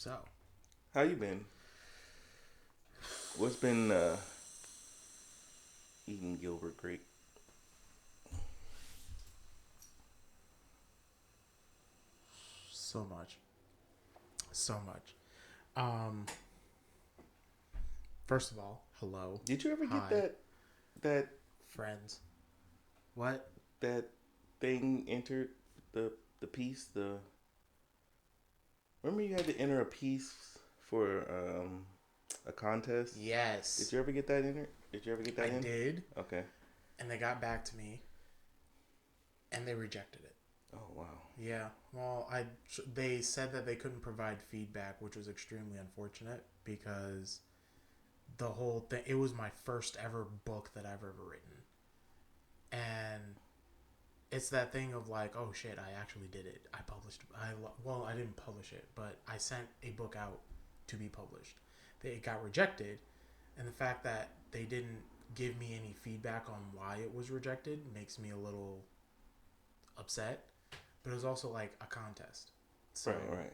So, How you been? What's been eating Gilbert Grape? so much. So much. Um, First of all, hello. Did you ever get Hi, that friends. What? that thing entered the the piece? The remember you had to enter a piece for a contest. Did Yes, you ever get that in? Did you ever get I that in? did. Okay. And they got back to me and they rejected it. Oh wow. Yeah. Well, they said that they couldn't provide feedback, which was extremely unfortunate because the whole thing, it was my first ever book that I've ever written. And it's that thing of like, oh shit, I actually did it. I didn't publish it, but I sent a book out to be published. It got rejected, and the fact that they didn't give me any feedback on why it was rejected makes me a little upset. But it was also like a contest, so Right, right.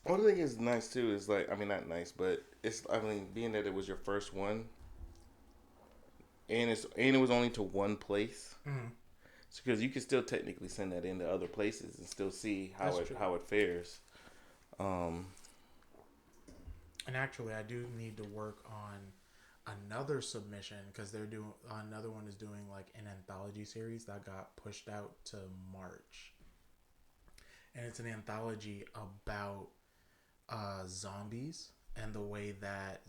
One thing is nice too is like, I mean, not nice, but it's, I mean, being that it was your first one and it was only to one place. mm, Because you can still technically send that into other places and still see that's true. how it fares. Um, And actually, I do need to work on another submission because they're doing another one is doing like an anthology series that got pushed out to March, and it's an anthology about zombies and the way that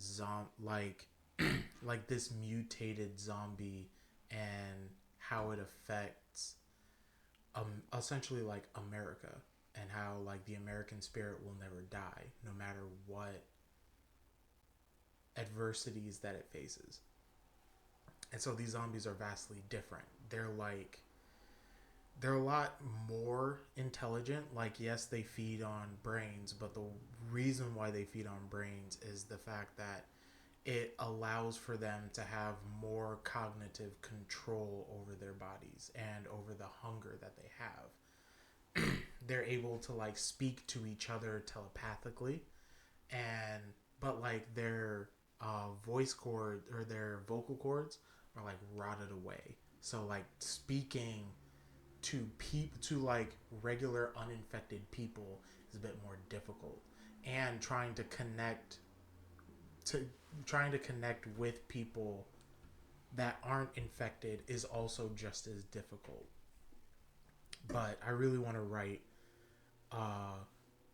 like this mutated zombie and how it affects essentially like America and how like the American spirit will never die no matter what adversities that it faces. And so these zombies are vastly different. They're a lot more intelligent. Like, yes, they feed on brains, but the reason why they feed on brains is the fact that it allows for them to have more cognitive control over their bodies and over the hunger that they have. They're able to like speak to each other telepathically, and but like their voice cord or their vocal cords are like rotted away. So like speaking to like regular uninfected people is a bit more difficult, and to trying to connect with people that aren't infected is also just as difficult. But I really want to write uh,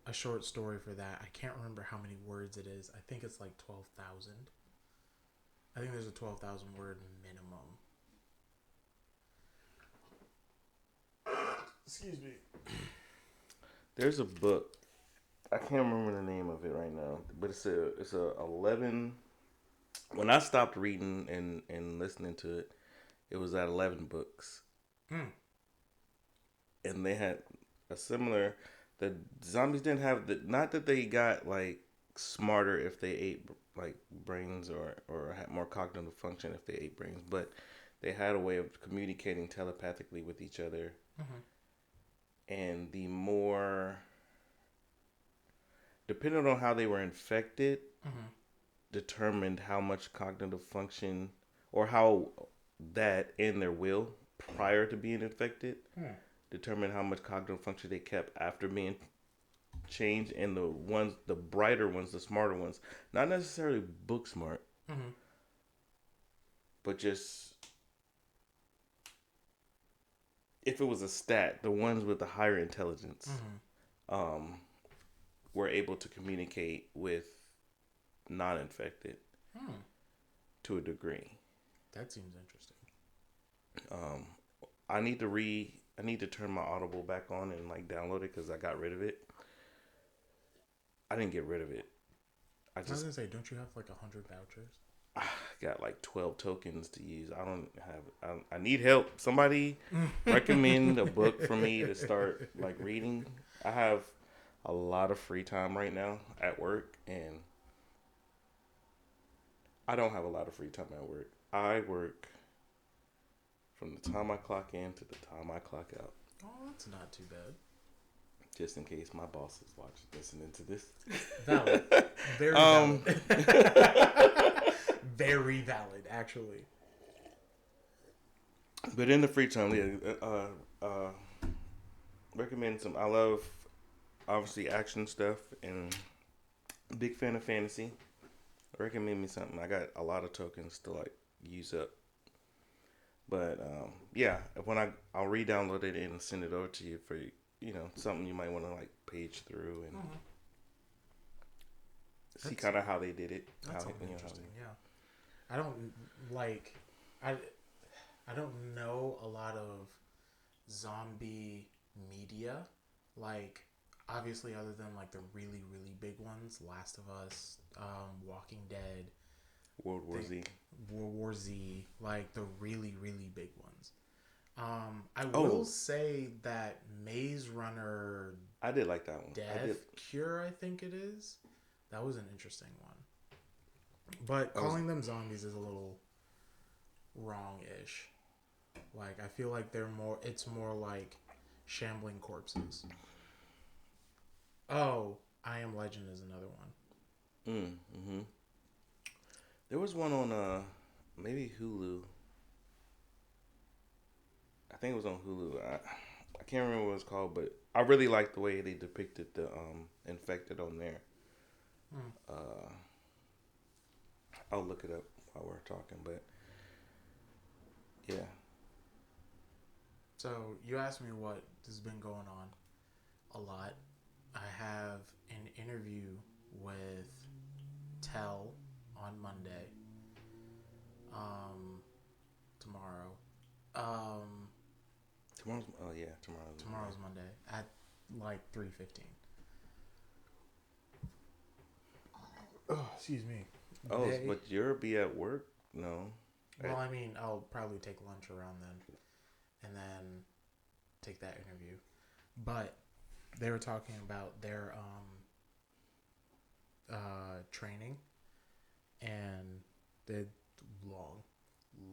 a short story for that. I can't remember how many words it is. I think it's like 12,000. I think there's a 12,000 word minimum. Excuse me. there's a book. I can't remember the name of it right now, but it's a 11. When I stopped reading and listening to it, it was at 11 books, Mm. and they had a similar. The zombies didn't have the, not that they got like smarter if they ate like brains or had more cognitive function if they ate brains, but they had a way of communicating telepathically with each other. Mm-hmm. And the more, depending on how they were infected, Mm-hmm. determined how much cognitive function or how that in their will prior to being infected Mm. determined how much cognitive function they kept after being changed. And the brighter ones, the smarter ones, not necessarily book smart, Mm-hmm. but just if it was a stat, the ones with the higher intelligence Mm-hmm. um, were able to communicate with non-infected Mm. to a degree. That seems interesting. Um, I need to turn my Audible back on and like download it because I got rid of it. I didn't get rid of it. I I was just gonna say, don't you have like 100 vouchers? got like 12 tokens to use. I don't have. I need help. Somebody recommend a book for me to start like reading. I have a lot of free time right now at work, and I don't have a lot of free time at work. I work from the time I clock in to the time I clock out. Oh, that's not too bad. just in case my boss is watching, listening to this. Valid. Very Um, valid. Very valid, actually. but in the free time, recommend some. I love obviously action stuff and big fan of fantasy. Recommend me something. I got a lot of tokens to like use up. But yeah, when I'll re-download it and send it over to you for something you might want to like page through and see kind of how they did it. That's How, interesting. Yeah, I don't like I I don't know a lot of zombie media, like obviously other than like the really big ones, Last of Us, Walking Dead, World War Z. World War Z, like the really big ones. I will Oh, say that Maze Runner I did like that one. I did. Death Cure, I think it is. That was an interesting one. But I was. calling them zombies is a little wrong-ish. Like I feel like it's more like shambling corpses. Oh, I Am Legend is another one. Mm-hmm. There was one on maybe Hulu. I think it was on Hulu. I can't remember what it's called, but I really liked the way they depicted the infected on there. Hmm. Uh, I'll look it up while we're talking, but yeah. So you asked me what has been going on a lot. I have an interview with Tell on Monday. Um, tomorrow. Um, Tomorrow's tomorrow's Monday at like 3:15. Oh, excuse me. Oh, They but you'll be at work? No. Well, I mean, I'll probably take lunch around then, and then take that interview. But they were talking about their training, and the long,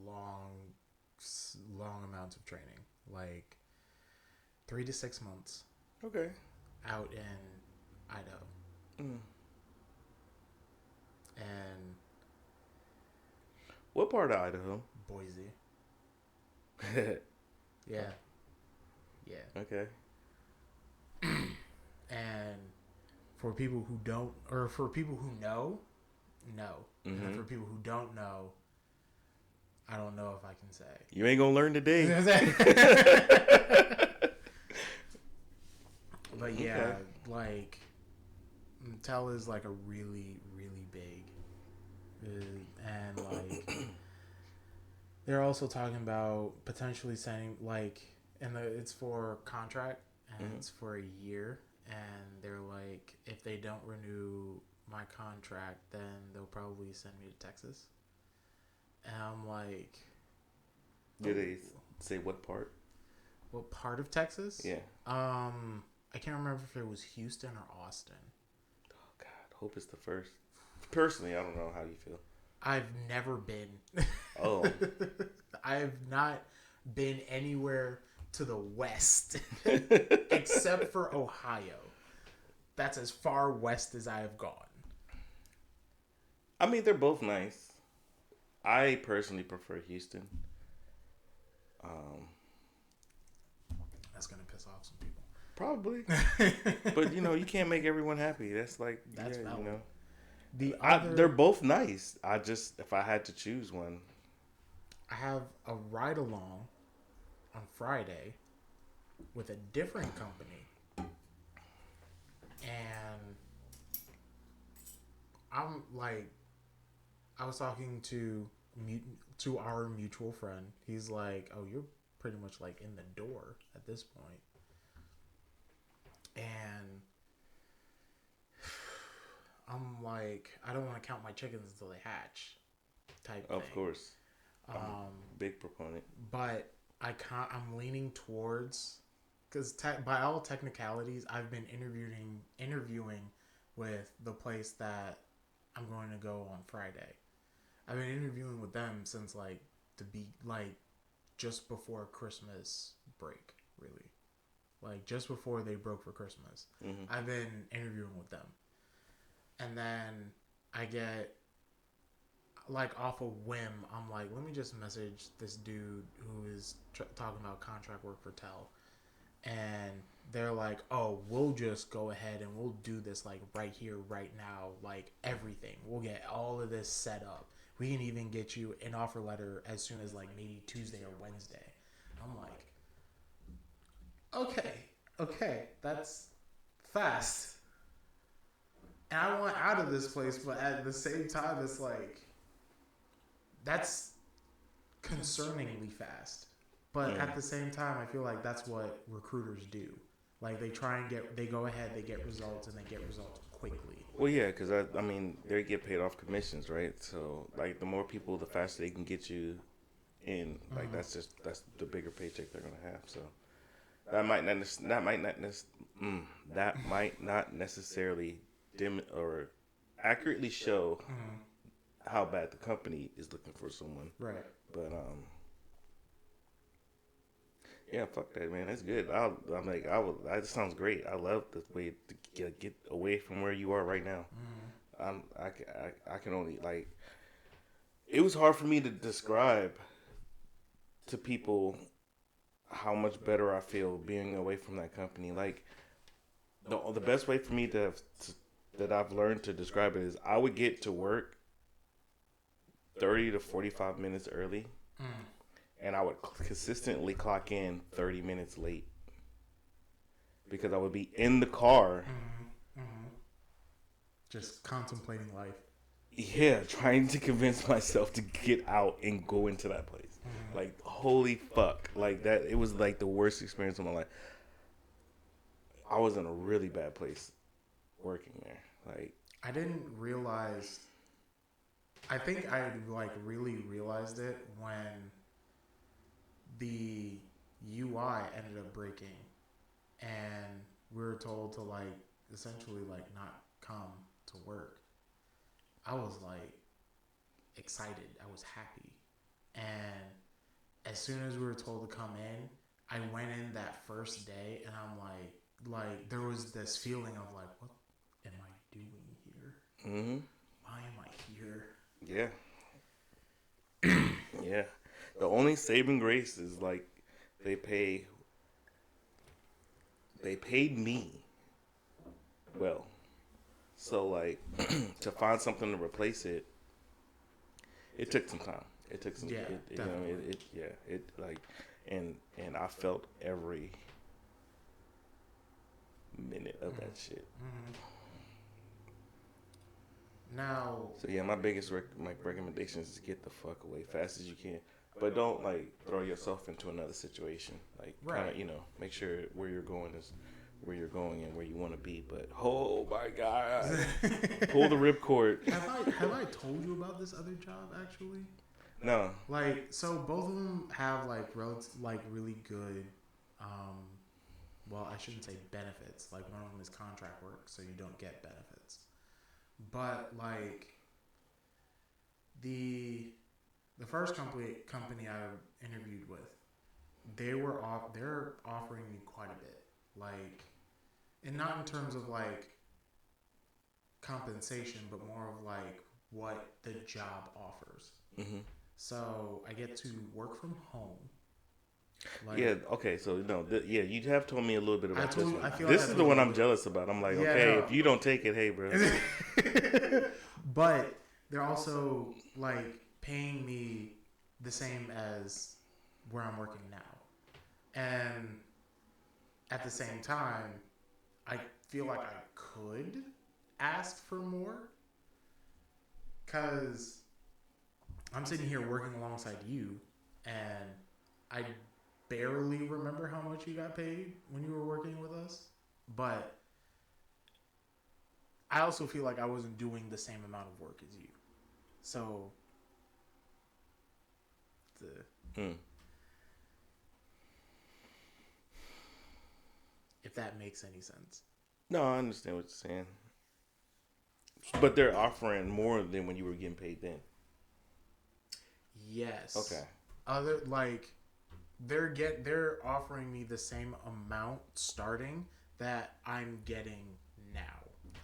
long, long amounts of training, like 3 to 6 months Okay. out in Idaho, Mm. and What part of Idaho? Boise. Yeah, yeah. Okay. And for people who don't, or for people who know, no. And then Mm-hmm. for people who don't know, I don't know if I can say. You ain't gonna learn today. But Okay. yeah, like Tell is like a really big, and like they're also talking about potentially sending like, it's for contract and Mm-hmm. it's for a year, and they're like, if they don't renew my contract, then they'll probably send me to Texas. And I'm like, Did oh, they say what part? what part of Texas? Yeah. I can't remember if it was Houston or Austin. Oh God. Hope it's the first. Personally, I don't know how you feel. I've never been. Oh. I have not been anywhere to the west except for Ohio. That's as far west as I have gone. I mean, they're both nice. I personally prefer Houston. Um, That's gonna piss off some people. Probably, but you can't make everyone happy. That's like, That's yeah, valid. They're they're both nice. I just, if I had to choose one, I have a ride along on Friday with a different company, and I'm like, I was talking to our mutual friend. He's like, "Oh, you're pretty much like in the door at this point," and I'm like, I don't want to count my chickens until they hatch, type of thing. course, I'm a Um, big proponent. but I'm leaning towards, because by all technicalities, I've been interviewing with the place that I'm going to go on Friday. I've been interviewing with them since like to be like just before Christmas break, really, like just before they broke for Christmas. I've been interviewing with them, and then I get like off a whim, I'm like, let me just message this dude who is talking about contract work for Tel, and they're like, oh, we'll just go ahead and we'll do this like right here, right now, like everything. We'll get all of this set up. We can even get you an offer letter as soon as like maybe Tuesday or Wednesday. I'm like, okay, that's fast. And I want out of this place, but at the same time, it's like, that's concerningly fast. But at the same time, I feel like that's what recruiters do. Like they go ahead, they get results, and they get results quickly. Well, yeah, because I mean, they get paid off commissions, right? So, like, the more people, the faster they can get you in. Like, that's the bigger paycheck they're gonna have. So, that might not necessarily or accurately show how bad the company is looking for someone. Right. But yeah, fuck that, man. That's good. I'm like, that sounds great. I love the way to get away from where you are right now. I can only like. It was hard for me to describe to people how much better I feel being away from that company. Like the best way for me that I've learned to describe it is I would get to work 30 to 45 minutes early. And I would consistently clock in 30 minutes late because I would be in the car. Just contemplating life. Yeah, trying to convince myself to get out and go into that place. Like, holy fuck. Like, that, it was like the worst experience of my life. I was in a really bad place working there. Like, I didn't realize. I think I like really realized it when the UI ended up breaking, and we were told to like essentially like not come to work. I was like excited. I was happy, and as soon as we were told to come in, I went in that first day, and I'm like there was this feeling of like, what am I doing here? Why am I here? Yeah. Yeah. The only saving grace is like they paid me well. So like to find something to replace it, it took some time. It took some. Yeah, You know, it like, and I felt every minute of that shit. Now, So yeah, my biggest recommendation is to get the fuck away fast as you can, but don't like throw yourself into another situation. Like, kind of, make sure where you're going is where you're going and where you want to be. But oh my god, pull the ripcord. have I told you about this other job actually? No. Like, so both of them have like really good, well, I shouldn't say benefits. Like, one of them is contract work, so you don't get benefits. But like the first company I interviewed with, they're offering me quite a bit. Like, and not in terms of like compensation, but more of like what the job offers. So I get to work from home. Like, yeah. Okay. So you have told me a little bit about this one. This is the one I'm jealous about. I'm like, okay, if you don't take it, hey, bro. But they're also like paying me the same as where I'm working now, and at the same time, I feel like I could ask for more, because I'm sitting here working alongside you, and I barely remember how much you got paid when you were working with us, but I also feel like I wasn't doing the same amount of work as you. So, if that makes any sense. No, I understand what you're saying. But they're offering more than when you were getting paid then. Yes. Okay. Other like they're offering me the same amount starting that I'm getting now.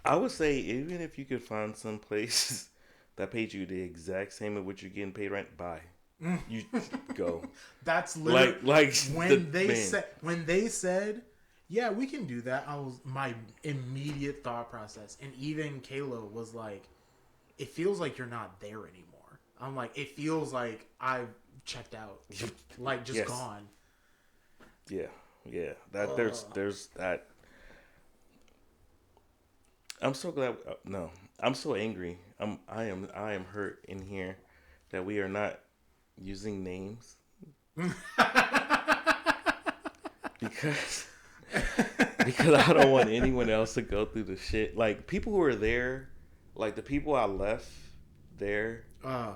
I would say even if you could find some place that paid you the exact same of what you're getting paid right, buy. You go. That's literally Like the man. when they said, "Yeah, we can do that." I was my immediate thought process, and even Kayla was like, "It feels like you're not there anymore." I'm like, "It feels like I've checked out, like just Yes. gone." Yeah. Yeah. That there's that. I'm so glad. No, I'm so angry. I am hurt in here that we are not using names because because I don't want anyone else to go through the shit. Like people who are there, like the people I left there. uh,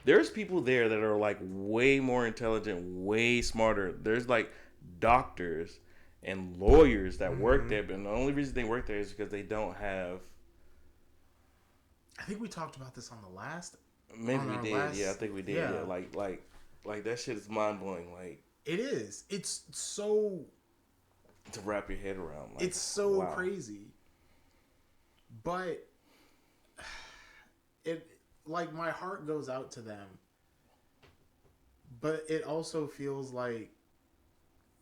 There's people there that are like way more intelligent, way smarter. There's like doctors and lawyers that work mm-hmm. there, but the only reason they work there is because they don't have. I think we talked about this on the last Maybe on we our did. Yeah, I last think we did. yeah. Yeah, like that shit is mind blowing. Like It is. It's so to wrap your head around. Like it's so wow. crazy. But it like my heart goes out to them. But it also feels like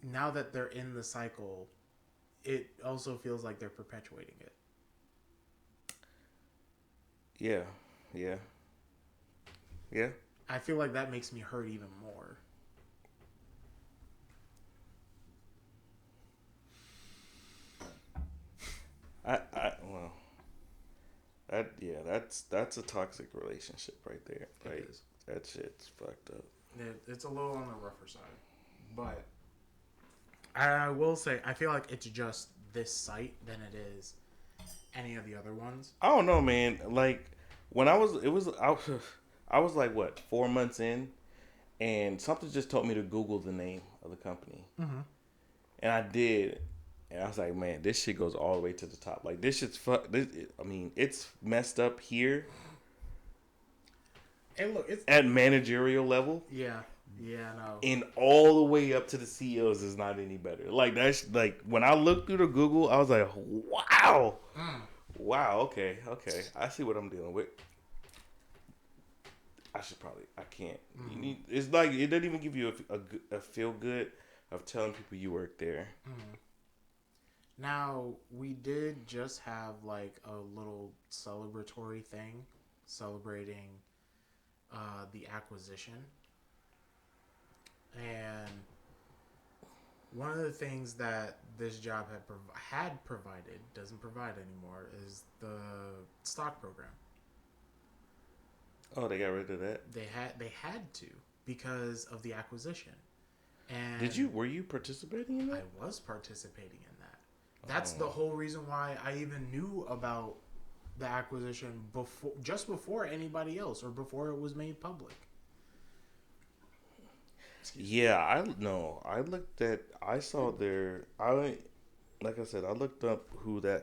now that they're in the cycle, it also feels like they're perpetuating it. Yeah, yeah, yeah. I feel like that makes me hurt even more. Well, that's a toxic relationship right there. It Like is. that shit's fucked up. It's a little on the rougher side. But I will say, I feel like it's just this site than it is any of the other ones. I don't know, man. Like when I was like what 4 months in, and something just told me to Google the name of the company, Mm-hmm. and I did, and I was like, man, this shit goes all the way to the top. Like this shit's fuck. I mean, it's messed up here And look, it's at managerial level, yeah, yeah, no, and all the way up to the CEOs is not any better. Like that's like when I looked through the Google, I was like, wow, mm. wow, okay, I see what I'm dealing with. I should probably. I can't. You need. It's like it doesn't even give you a feel good of telling people you work there. Mm. Now we did just have like a little celebratory thing, celebrating the acquisition, and one of the things that this job had provided doesn't provide anymore is the stock program. Oh, they got rid of that. They had to because of the acquisition, Did and you? Were you participating in I that? was participating in that. That's the Oh, whole reason why I even knew about the acquisition just before anybody else, or before it was made public. Excuse me. yeah. I no. I looked at. I saw their. I like I said. I looked up who the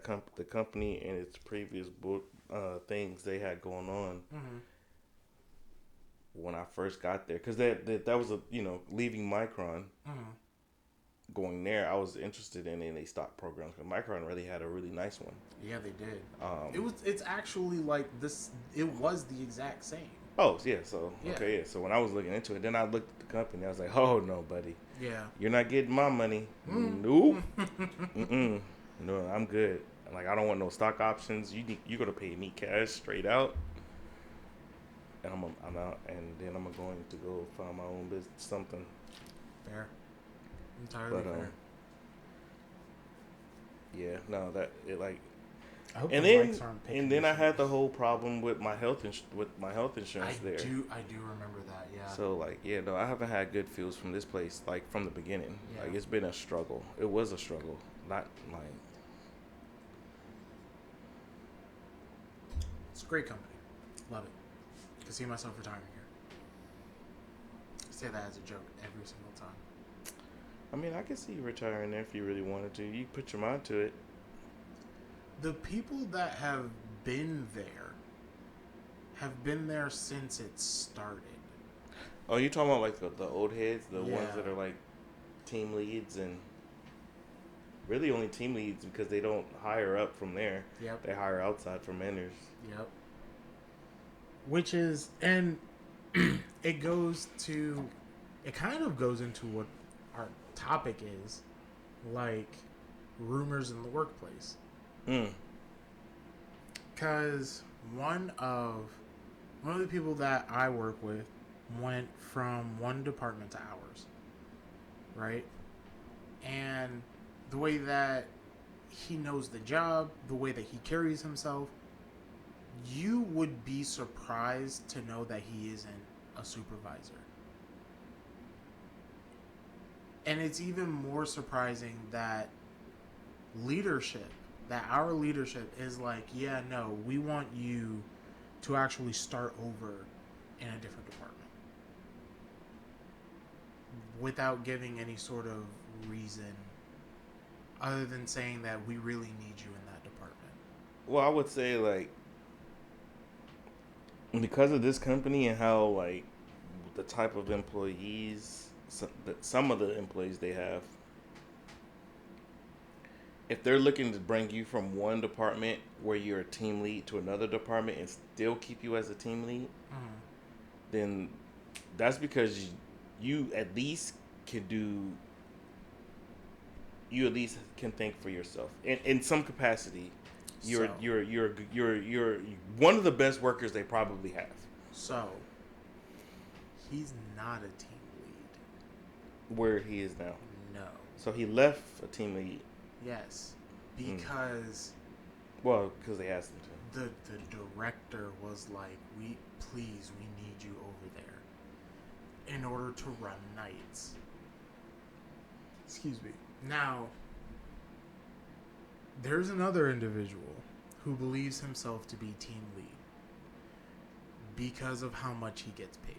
company and its previous book things they had going on Mm-hmm. when I first got there because that was a leaving Micron Mm-hmm. going there. I was interested in a stock program because Micron really had a really nice one. Yeah, they did. Um, It's actually like this. It was the exact same. Oh yeah, so Yeah. okay, yeah. So when I was looking into it, then I looked at the company. I was like, "Oh no, buddy, Yeah. you're not getting my money. Mm. Nope. Mm-mm. No, I'm good. Like I don't want no stock options. You're gonna pay me cash straight out, and I'm out, and then I'm going to go find my own business, something. Fair. Entirely But fair. yeah, no, that it like, I hope and the then mics aren't picking and then this I had up. the whole problem with my health I insurance there. do remember that. Yeah. So like yeah no I haven't had good feels from this place like from the beginning. Yeah. Like it's been a struggle. It was a struggle. Not like It's a great company. Love it. Can see myself retiring here. I say that as a joke every single time. I mean I could see you retiring there if you really wanted to. You put your mind to it. The people that have been there have been there since it started. Oh, you talking about like the old heads, the ones Yeah. that are like team leads and really only team leads because they don't hire up from there. Yep. They hire outside from mentors. Yep. Which is, and it goes to, it kind of goes into what our topic is, like rumors in the workplace. Mm. Because one of the people that I work with went from one department to ours, right? And the way that he knows the job, the way that he carries himself, you would be surprised to know that he isn't a supervisor. And it's even more surprising that leadership, that our leadership is like, yeah, no, we want you to actually start over in a different department without giving any sort of reason other than saying that we really need you in that department. Well, I would say like because of this company and how like the type of employees, some of the employees they have, if they're looking to bring you from one department where you're a team lead to another department and still keep you as a team lead, Mm-hmm. then that's because you at least can do. You at least can think for yourself in some capacity. You're So, you're you're you're one of the best workers they probably have. so he's not a team lead. Where he is now, No. so he left a team lead. Yes, Mm. because Well, because they asked him the director was like, we need you over there in order to run nights. Excuse me. Now, there's another individual who believes himself to be team lead because of how much he gets paid. to.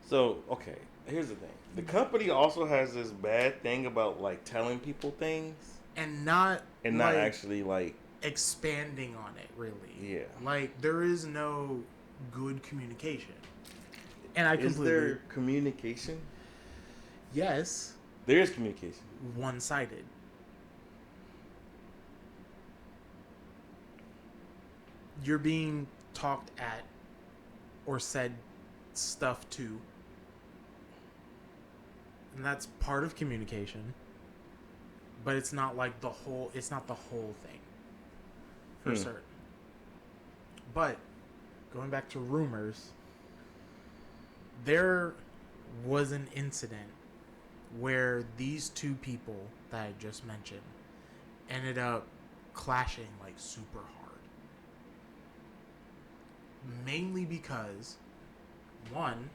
So okay, here's the thing: the company also has this bad thing about like telling people things And not and not like actually like expanding on it, really. yeah. Like, there is no good communication. And I Is completely. there communication? Yes, There is communication. one sided. You're being talked at or said stuff to, and that's part of communication, but it's not the whole thing for Hmm. certain. But going back to rumors, there was an incident where these two people that I just mentioned ended up clashing like super hard. Mainly because one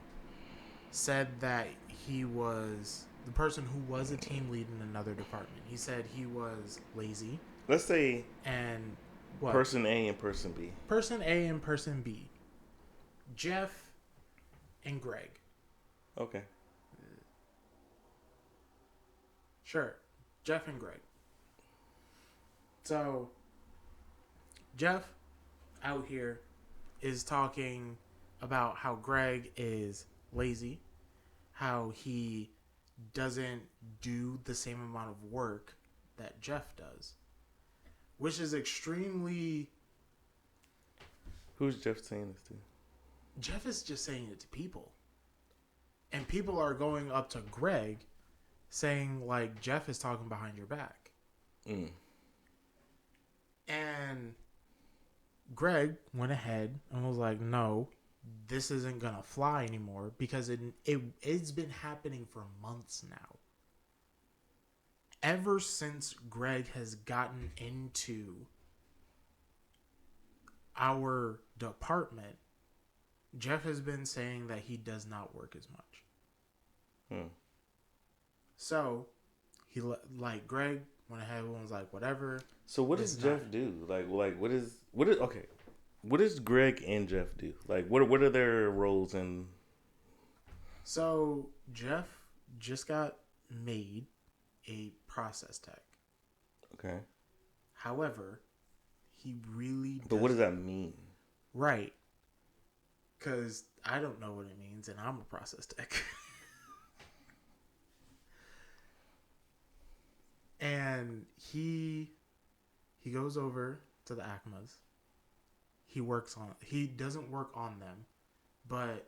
said that the person who was a team lead in another department. He said he was lazy. Let's say And what? person A and person B. Person A and person B. Jeff and Greg. Okay. Sure. Jeff and Greg. So, Jeff out here is talking about how Greg is lazy, how he doesn't do the same amount of work that Jeff does, which is extremely. Who's Jeff saying this to? Jeff is just saying it to people. And people are going up to Greg saying, like, Jeff is talking behind your back. Mm. And Greg went ahead and was like, no, this isn't going to fly anymore because it's been happening for months now. Ever since Greg has gotten into our department, Jeff has been saying that he does not work as much. Hmm. So, Greg went ahead and was like, whatever. So what does Jeff do? Like what is okay? What does Greg and Jeff do? Like what are their roles in? So Jeff just got made a process tech. Okay. However, He really But what does that mean? Right. Because I don't know what it means, and I'm a process tech. And he goes over to the ACMAs. He doesn't work on them, but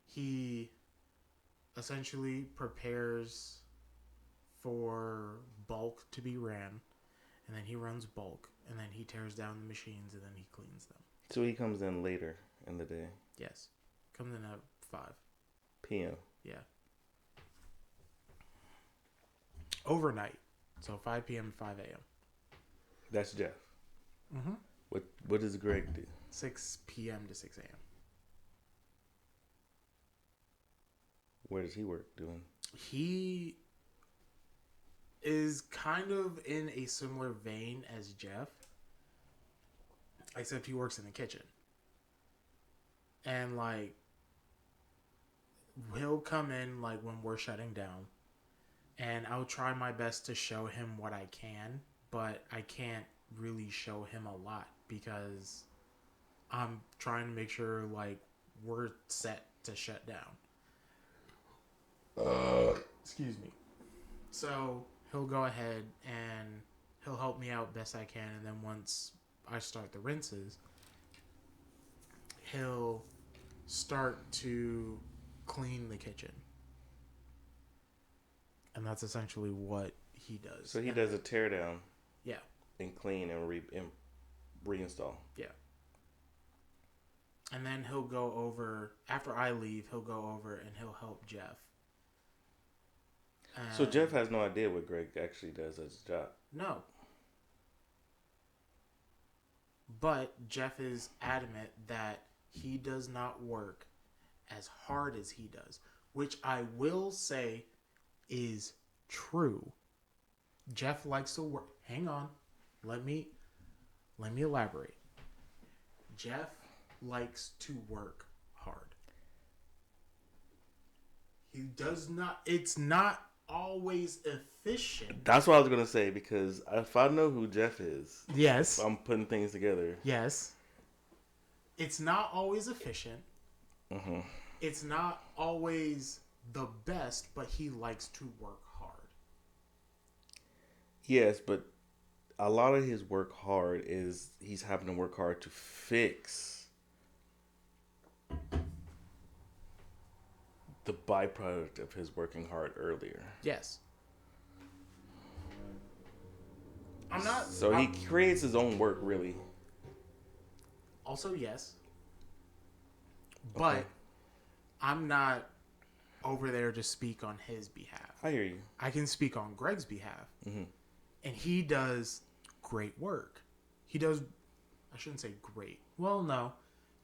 he essentially prepares for bulk to be ran, and then he runs bulk, and then he tears down the machines, and then he cleans them. So he comes in later in the day. Yes. Comes in at 5 p.m. Yeah. Overnight. So 5 p.m. to 5 a.m. That's Jeff. Mm-hmm. What does Greg do? 6 p.m. to 6 a.m. Where does he work doing? He is kind of in a similar vein as Jeff, except he works in the kitchen. And like, he'll come in like when we're shutting down, and I'll try my best to show him what I can, but I can't really show him a lot because I'm trying to make sure like we're set to shut down. Excuse me. So he'll go ahead and he'll help me out best I can, and then once I start the rinses, he'll start to clean the kitchen. And that's essentially what he does. So he does a tear down. Yeah. And clean and reinstall. Yeah. And then he'll go over, after I leave, he'll go over and he'll help Jeff. So Jeff has no idea what Greg actually does as his job. No. But Jeff is adamant that he does not work as hard as he does, which I will say is true. Jeff likes to work. Hang on. Let me elaborate. Jeff likes to work hard. He does not. It's not always efficient. That's what I was gonna say, because if I know who Jeff is, yes, I'm putting things together. Yes, it's not always efficient. Mm-hmm. It's not always the best, but he likes to work hard. Yes, but a lot of his work hard is he's having to work hard to fix the byproduct of his working hard earlier. Yes. I'm not. So he creates his own work, really. Also, yes. But I'm not over there to speak on his behalf. I hear you. I can speak on Greg's behalf. Mm-hmm. And he does great work. He does, I shouldn't say great. Well, no.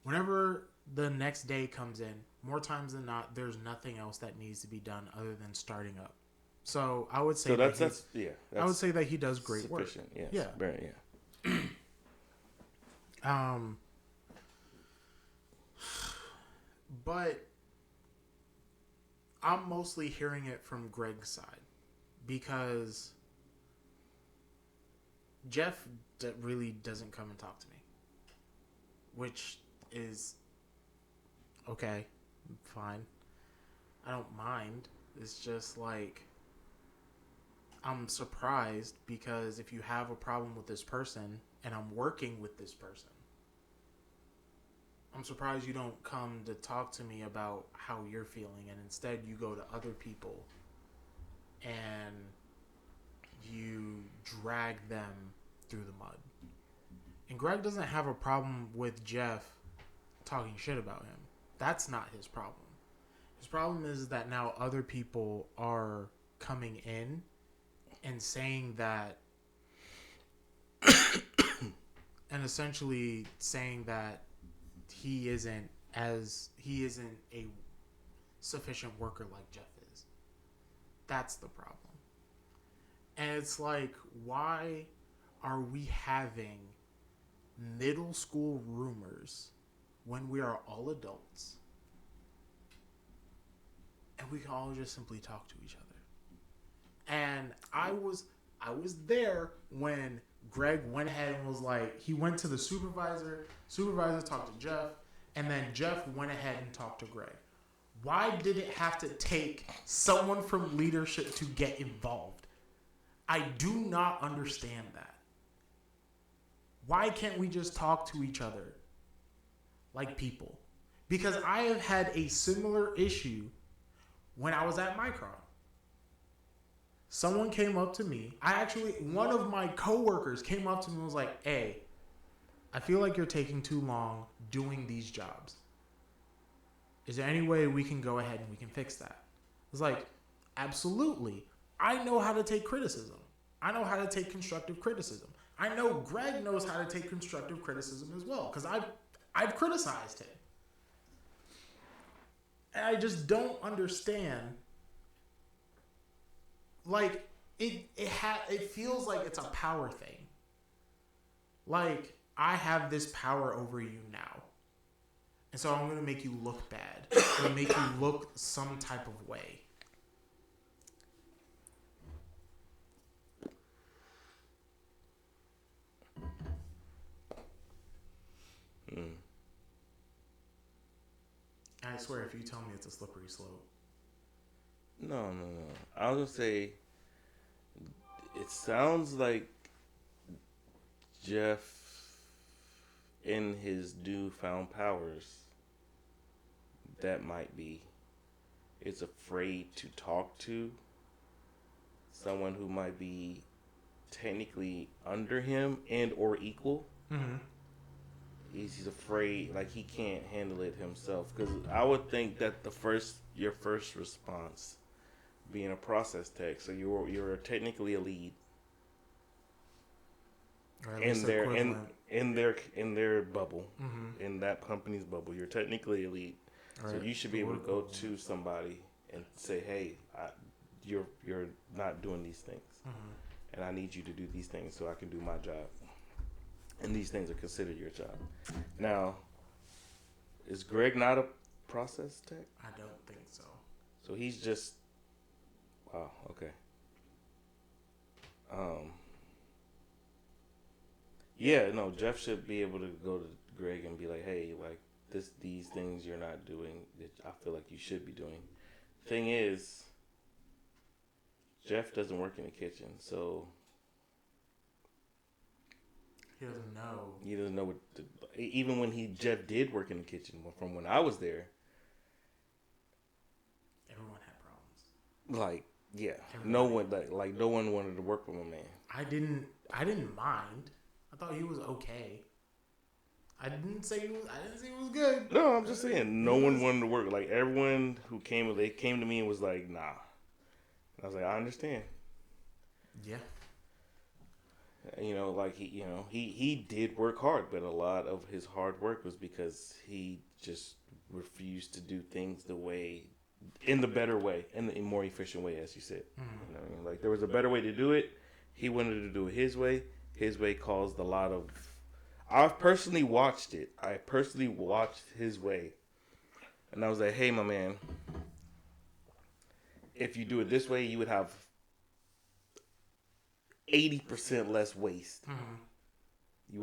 Whenever the next day comes in, more times than not, there's nothing else that needs to be done other than starting up. So I would say that's I would say that he does great sufficient. work. Yes. Yeah. Very, but I'm mostly hearing it from Greg's side because Jeff really doesn't come and talk to me, which is okay, fine. I don't mind. It's just like I'm surprised because if you have a problem with this person and I'm working with this person, I'm surprised you don't come to talk to me about how you're feeling, and instead you go to other people and you drag them through the mud. And Greg doesn't have a problem with Jeff talking shit about him. That's not his problem. His problem is that now other people are coming in and saying that and essentially saying that he isn't a sufficient worker like Jeff is. That's the problem. And it's like, why are we having middle school rumors when we are all adults and we can all just simply talk to each other? And I was there when Greg went ahead and was like, he went to the supervisor. Supervisor talked to Jeff, and then Jeff went ahead and talked to Greg. Why did it have to take someone from leadership to get involved? I do not understand that. Why can't we just talk to each other like people? Because I have had a similar issue when I was at Micron. Someone came up to me. One of my coworkers came up to me and was like, hey, I feel like you're taking too long doing these jobs. Is there any way we can go ahead and we can fix that? I was like, absolutely. I know how to take criticism. I know how to take constructive criticism. I know Greg knows how to take constructive criticism as well, because I've criticized him. And I just don't understand. Like, it feels like it's a power thing. Like, I have this power over you now. And so I'm going to make you look bad. I'm going to make you look some type of way. I swear, if you tell me it's a slippery slope. No. I was gonna say, it sounds like Jeff, in his newfound powers, that might be, is afraid to talk to someone who might be technically under him and or equal. Mm-hmm. He's afraid, like he can't handle it himself. Because I would think that your first response, being a process tech, so you're technically a lead in their bubble, mm-hmm. in that company's bubble. You're technically a lead, right. So you should be able to go to somebody and say, "Hey, you're not doing these things, and I need you to do these things so I can do my job." And these things are considered your job. Now, is Greg not a process tech? I don't think so. So he's just, wow, okay. Yeah, no, Jeff should be able to go to Greg and be like, hey, like these things you're not doing that I feel like you should be doing. Thing is, Jeff doesn't work in the kitchen, so He doesn't know what. Even when Jeff did work in the kitchen, from when I was there, everyone had problems. Like, yeah, no one no one wanted to work with my man. I didn't mind. I thought he was okay. I didn't say he was good. No, I'm just saying no one wanted to work. Like everyone who came, they came to me and was like, nah. And I was like, I understand. Yeah. You know, like he did work hard, but a lot of his hard work was because he just refused to do things in the better way, in the more efficient way, as you said. Mm-hmm. You know what I mean? Like there was a better way to do it. He wanted to do it his way. His way caused a lot of. I've personally watched it. I personally watched his way, and I was like, "Hey, my man, if you do it this way, you would have 80% less waste. Mm-hmm. You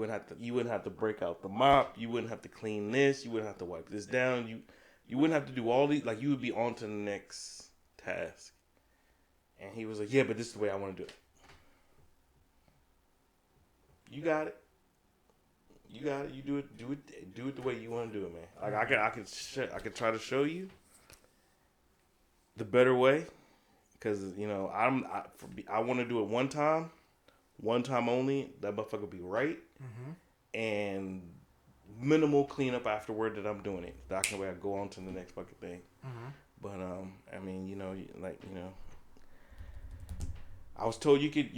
wouldn't have to break out the mop. You wouldn't have to clean this. You wouldn't have to wipe this down. You wouldn't have to do all these. Like you would be on to the next task." And he was like, "Yeah, but this is the way I want to do it." You got it. You got it. You do it the way you want to do it, man. Like I can try to show you the better way, because I want to do it one time only. That motherfucker will be right, and minimal cleanup afterward that I'm doing it. That can way I go on to the next fucking thing. But I mean, I was told you could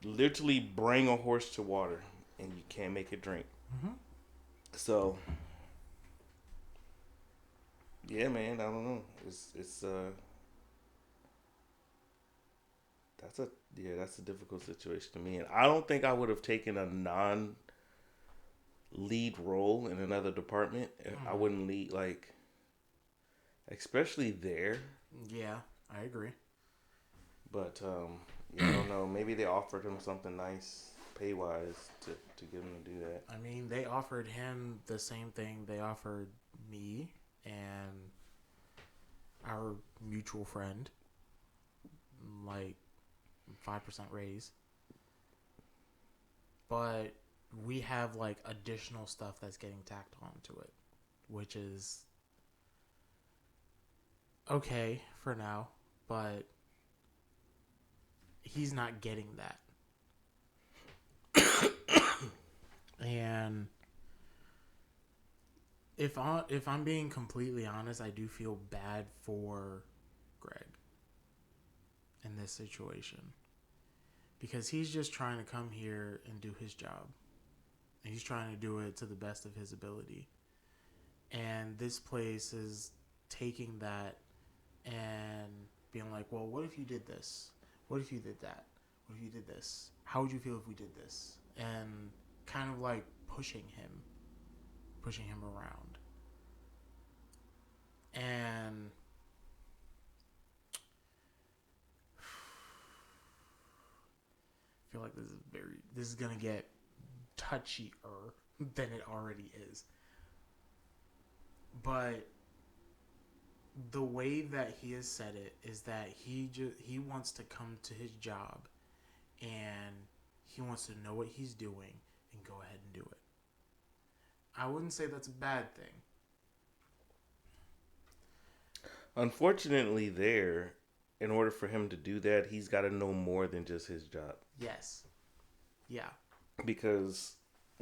literally bring a horse to water and you can't make it drink. So yeah, man, I don't know. That's a difficult situation to me, and I don't think I would have taken a non-lead role in another department. I wouldn't lead, like, especially there. Yeah, I agree. But I don't know. Maybe they offered him something nice, pay wise, to get him to do that. I mean, they offered him the same thing they offered me and our mutual friend, like 5% raise. But we have like additional stuff that's getting tacked onto it, which is okay for now, but he's not getting that. And if I'm being completely honest, I do feel bad for Greg in this situation because he's just trying to come here and do his job. And he's trying to do it to the best of his ability. And this place is taking that and being like, well, what if you did this? What if you did that? What if you did this? How would you feel if we did this? And kind of like pushing him around. And I feel like this is gonna get touchier than it already is. But the way that he has said it is that he wants to come to his job and he wants to know what he's doing and go ahead and do it. I wouldn't say that's a bad thing. Unfortunately, in order for him to do that, he's got to know more than just his job. Yes. Yeah. Because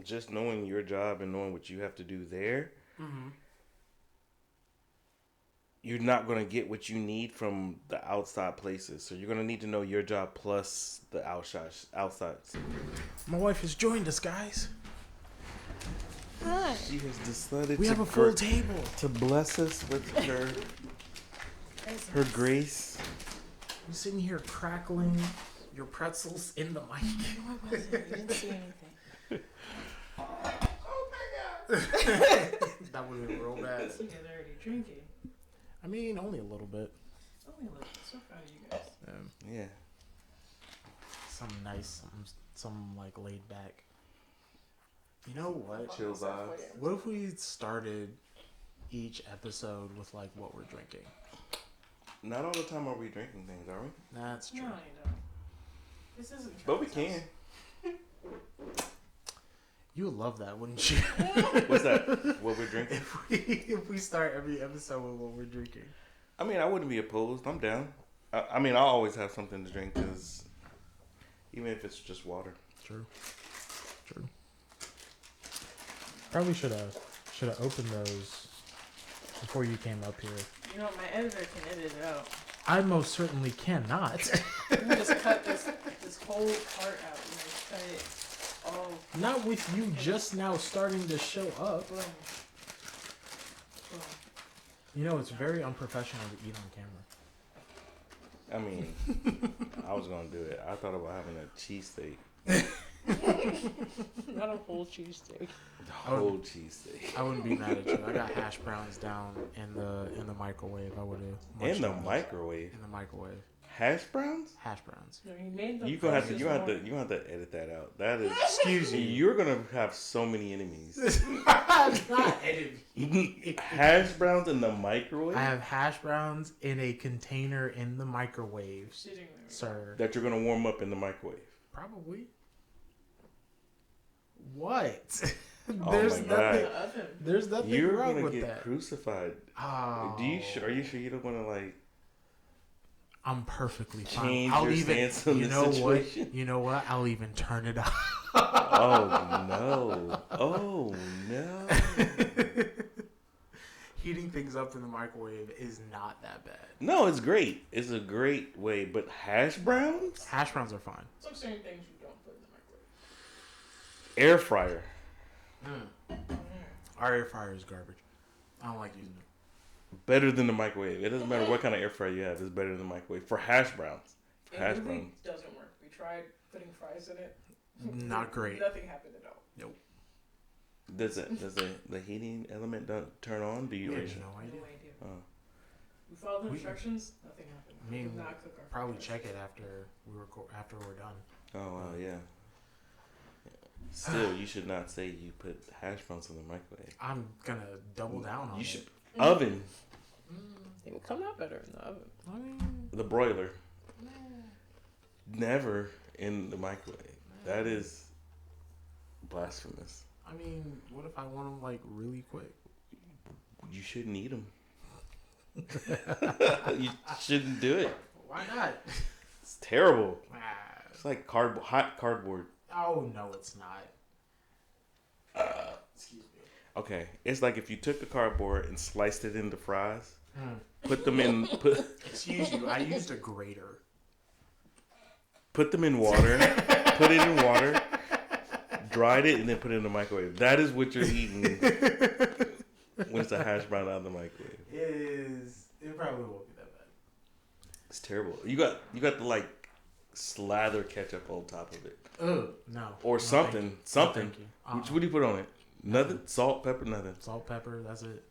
just knowing your job and knowing what you have to do there, you're not going to get what you need from the outside places. So you're going to need to know your job plus the outside. My wife has joined us, guys. Hi. She has decided we have a full table to bless us with her grace. You're sitting here crackling your pretzels in the mic. What was it? You didn't see anything. Oh my god! That would have been real bad. You guys are already drinking. I mean, only a little bit. Only a little. So proud of you guys. Yeah. Some nice, some like laid back. You know what? Chill vibes. What if we started each episode with like what we're drinking? Not all the time are we drinking things, are we? That's true. No, you don't. This isn't. But we can. You would love that, wouldn't you? What's that? What we're drinking? If we start every episode with what we're drinking. I mean, I wouldn't be opposed. I'm down. I mean, I'll always have something to drink, because even if it's just water. True. Probably should have opened those before you came up here. You know, my editor can edit it out. I most certainly cannot. You can just cut this whole part out. You know, cut it all. Not with you just now starting to show up. Boom. Boom. You know, it's very unprofessional to eat on camera. I mean, I was going to do it. I thought about having a cheesesteak. Not a whole cheesesteak. The whole cheesesteak. I wouldn't be mad at you. I got hash browns down in the microwave. I would have. In the microwave? In the microwave. Hash browns? Hash browns. No, he made them. You have to edit that out. That is. Excuse me. You're gonna have so many enemies. Not enemy. Hash browns in the microwave? I have hash browns in a container in the microwave, Sitting there. sir. That you're gonna warm up in the microwave. Probably. What? Oh There's my nothing. God. There's nothing You're wrong gonna with get that. crucified. Oh. Are you sure you don't want to like I'm perfecly fine. change I'll your even. stance on You the know situation? what? You know what? I'll even turn it off. Oh no! Oh no! Heating things up in the microwave is not that bad. No, it's great. It's a great way. But hash browns? Hash browns are fine. Some certain things you don't put in the microwave. Air fryer. Our air fryer is garbage. I don't like using it. Better than the microwave. It doesn't matter what kind of air fryer you have. It's better than the microwave. For hash browns. For hash It really browns. doesn't work. We tried putting fries in it. Not great. Nothing happened at all. Nope. Does the heating element turn on? Do you? We Or have you- no idea. No idea. We followed the instructions. Nothing happened. I mean, we did not cook our probably food. check it after after we're done. Oh wow, yeah. Still, you should not say you put hash browns in the microwave. I'm gonna double down on You it. should oven It would come out better in the oven. I mean, the broiler. Never in the microwave. That is blasphemous. I mean, what if I want them like really quick? You shouldn't eat them. You shouldn't do it. Why not? It's terrible. Ah. It's like hot cardboard. Oh no, it's not. Excuse me. Okay, it's like if you took the cardboard and sliced it into fries, Mm. put them in Excuse you. I used a grater. put them in water, put it in water, dried it, and then put it in the microwave. That is what you're eating when it's a hash brown out of the microwave. It probably won't be that bad. It's terrible. You got the like slather ketchup on top of it, No. or No, something, thank you. something. No, thank you. What do you put on it? Nothing. Salt, pepper, nothing. Salt, pepper. That's it.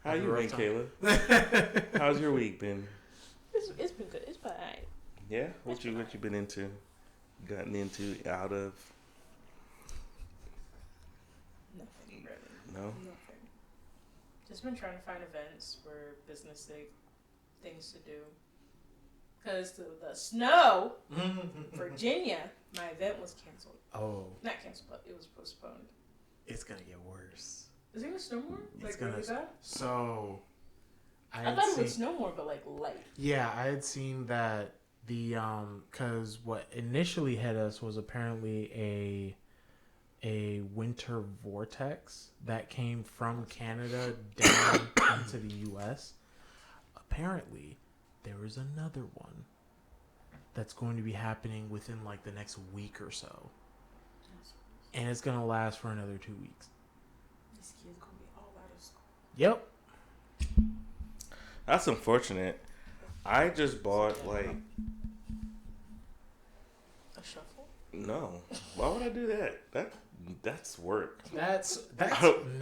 How you been, Rough Kayla? How's your week been? It's been good. It's been alright. Yeah. What you been into? Gotten into? Out of? Nothing really. No. Nothing. Just been trying to find events for business sake, things to do. Because the snow, Virginia, my event was canceled. Oh, Not canceled, but it was postponed. it's gonna get worse. Is it gonna snow more? It's Like gonna really bad? So, I thought it would snow more, but like light. Yeah, I had seen that the because what initially hit us was apparently a winter vortex that came from Canada down into the U.S. Apparently, there is another one that's going to be happening within like the next week or so, and it's gonna last for another 2 weeks. This kid's gonna be all out of school. Yep. That's unfortunate. I just bought like A shuffle? no. Why would I do that? That's work. That's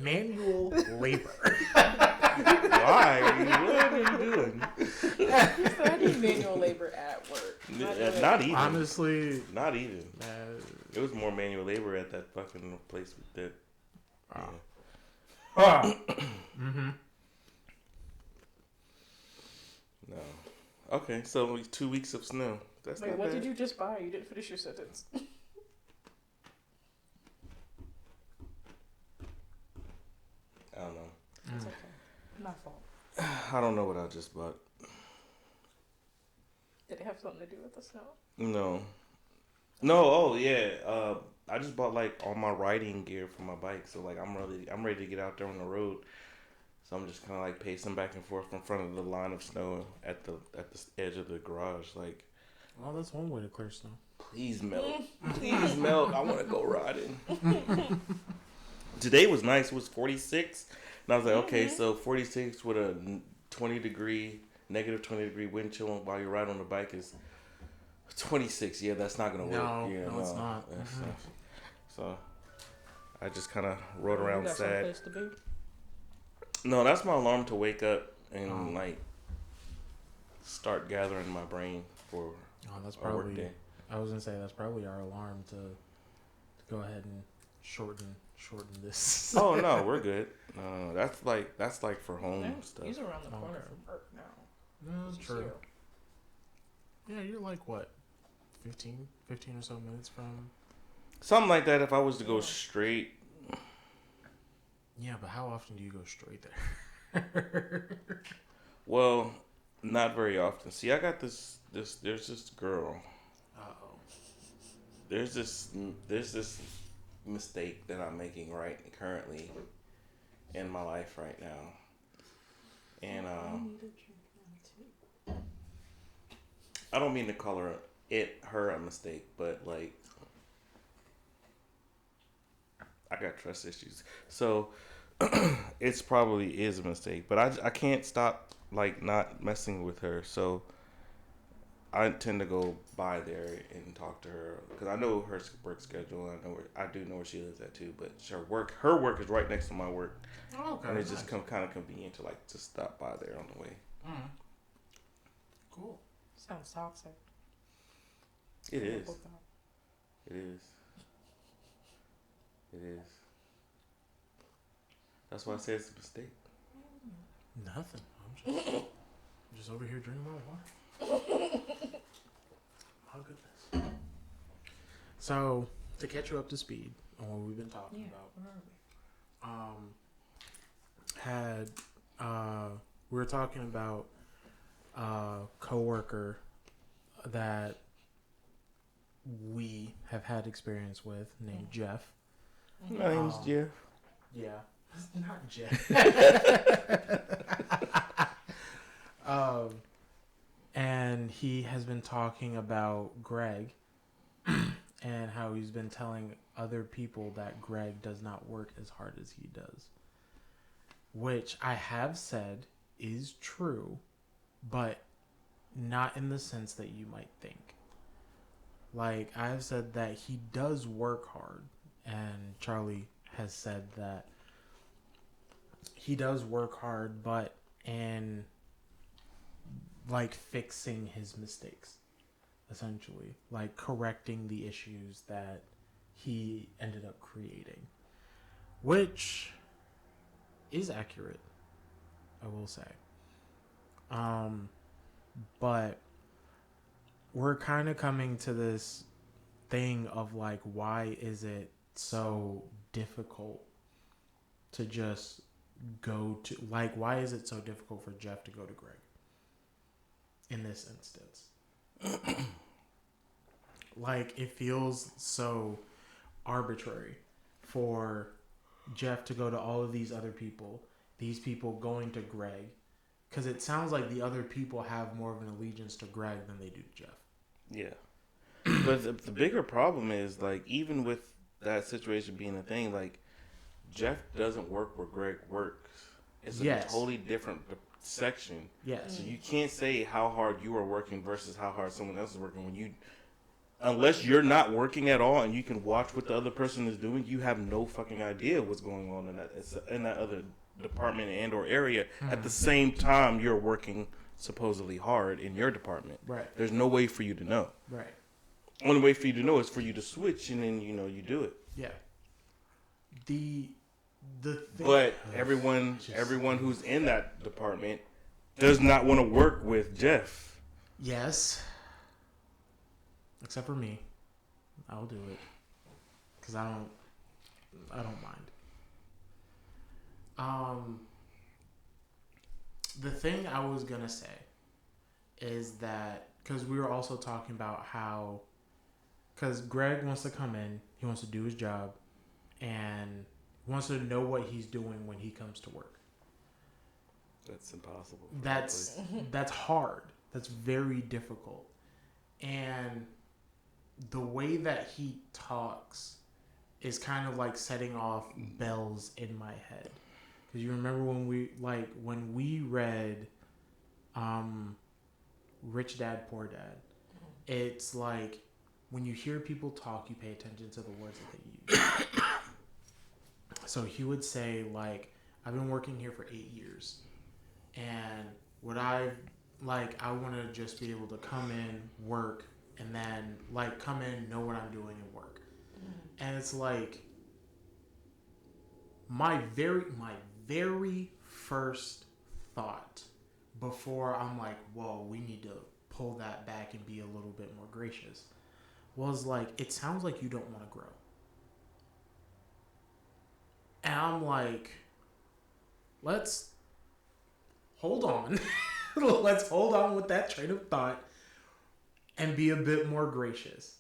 manual labor. Why? What are you doing? So I need manual labor at work. Not even. Honestly, Not even. It was more manual labor at that fucking place that. Yeah. Mm-hmm. No. Okay, so 2 weeks of snow. That's Wait, not what bad. did you just buy? You didn't finish your sentence. I don't know. It's okay. My fault. I don't know what I just bought. Did it have something to do with the snow? No. No. Oh yeah. I just bought like all my riding gear for my bike. So like I'm ready to get out there on the road. So I'm just kind of like pacing back and forth in front of the line of snow at the edge of the garage. Like, Well, that's one way to clear snow. please melt, please melt. I want to go riding. Today was nice. It was 46, and I was like, okay, so 46 with a negative 20 degree wind chill while you're riding on the bike is 26. Yeah, that's not gonna work. No, Yeah, no, it's not. That's So I just kind of rode around You got sad. someplace to be? No, that's my alarm to wake up and like start gathering my brain for Oh, that's a work probably. day. I was gonna say that's probably our alarm to go ahead and shorten this. Oh no, we're good. No, that's like for home Yeah, stuff. he's around the corner Okay. from work now. No, that's He's true. here. Yeah, you're like what, 15 or so minutes from. Something like that. If I was to go Yeah. straight, Yeah, but how often do you go straight there? well, not very often. See, I got this. There's this girl. Uh-oh. There's this mistake that I'm making currently in my life right now, and I don't mean to call her a mistake, but like I got trust issues, so it's probably is a mistake. But I can't stop like not messing with her, so I tend to go by there and talk to her because I know her work schedule. I do know where she lives at too. But her work is right next to my work, Oh, okay. and it's just kind of convenient to like just stop by there on the way. Mm. Cool. Sounds toxic. It is. It is. It is. That's why I say it's a mistake. Nothing. I'm just over here drinking my water. My goodness. So, to catch you up to speed on what we've been talking about, we were talking about a coworker that we have had experience with named Jeff. My name's Jeff. Yeah, it's not Jeff. And he has been talking about Greg and how he's been telling other people that Greg does not work as hard as he does. Which I have said is true, but not in the sense that you might think. Like, I've said that he does work hard, and Charlie has said that he does work hard, but in like fixing his mistakes, essentially, like correcting the issues that he ended up creating, which is accurate, I will say. But we're kind of coming to this thing of like, why is it so difficult to just go to, like, why is it so difficult for Jeff to go to Greg in this instance? Like, it feels so arbitrary for Jeff to go to all of these other people, these people going to Greg, because it sounds like the other people have more of an allegiance to Greg than they do to Jeff. Yeah. But the bigger problem is, like, even with that situation being a thing, like, Jeff doesn't work where Greg works. It's a totally different section. Yes. So you can't say how hard you are working versus how hard someone else is working when you, unless you're not working at all and you can watch what the other person is doing, you have no fucking idea what's going on in that other department and or area. At the same time, you're working supposedly hard in your department. Right. There's no way for you to know. Right. Only way for you to know is for you to switch, and then you do it. Yeah. The thing, but everyone who's in that department does not want to work with Jeff. Yes. Except for me, I'll do it because I don't mind. The thing I was gonna say is that because we were also talking about how, because Greg wants to come in, he wants to do his job, and wants to know what he's doing when he comes to work. That's impossible. That's hard. That's very difficult. And the way that he talks is kind of like setting off bells in my head. Because you remember when we read Rich Dad, Poor Dad, it's like when you hear people talk, you pay attention to the words that they use. So he would say, like, I've been working here for 8 years, and I want to just be able to come in, work, and then like come in, know what I'm doing, and work. And it's like my very first thought before I'm like, whoa, we need to pull that back and be a little bit more gracious, was like, it sounds like you don't want to grow. And I'm like, let's hold on. Let's hold on with that train of thought and be a bit more gracious.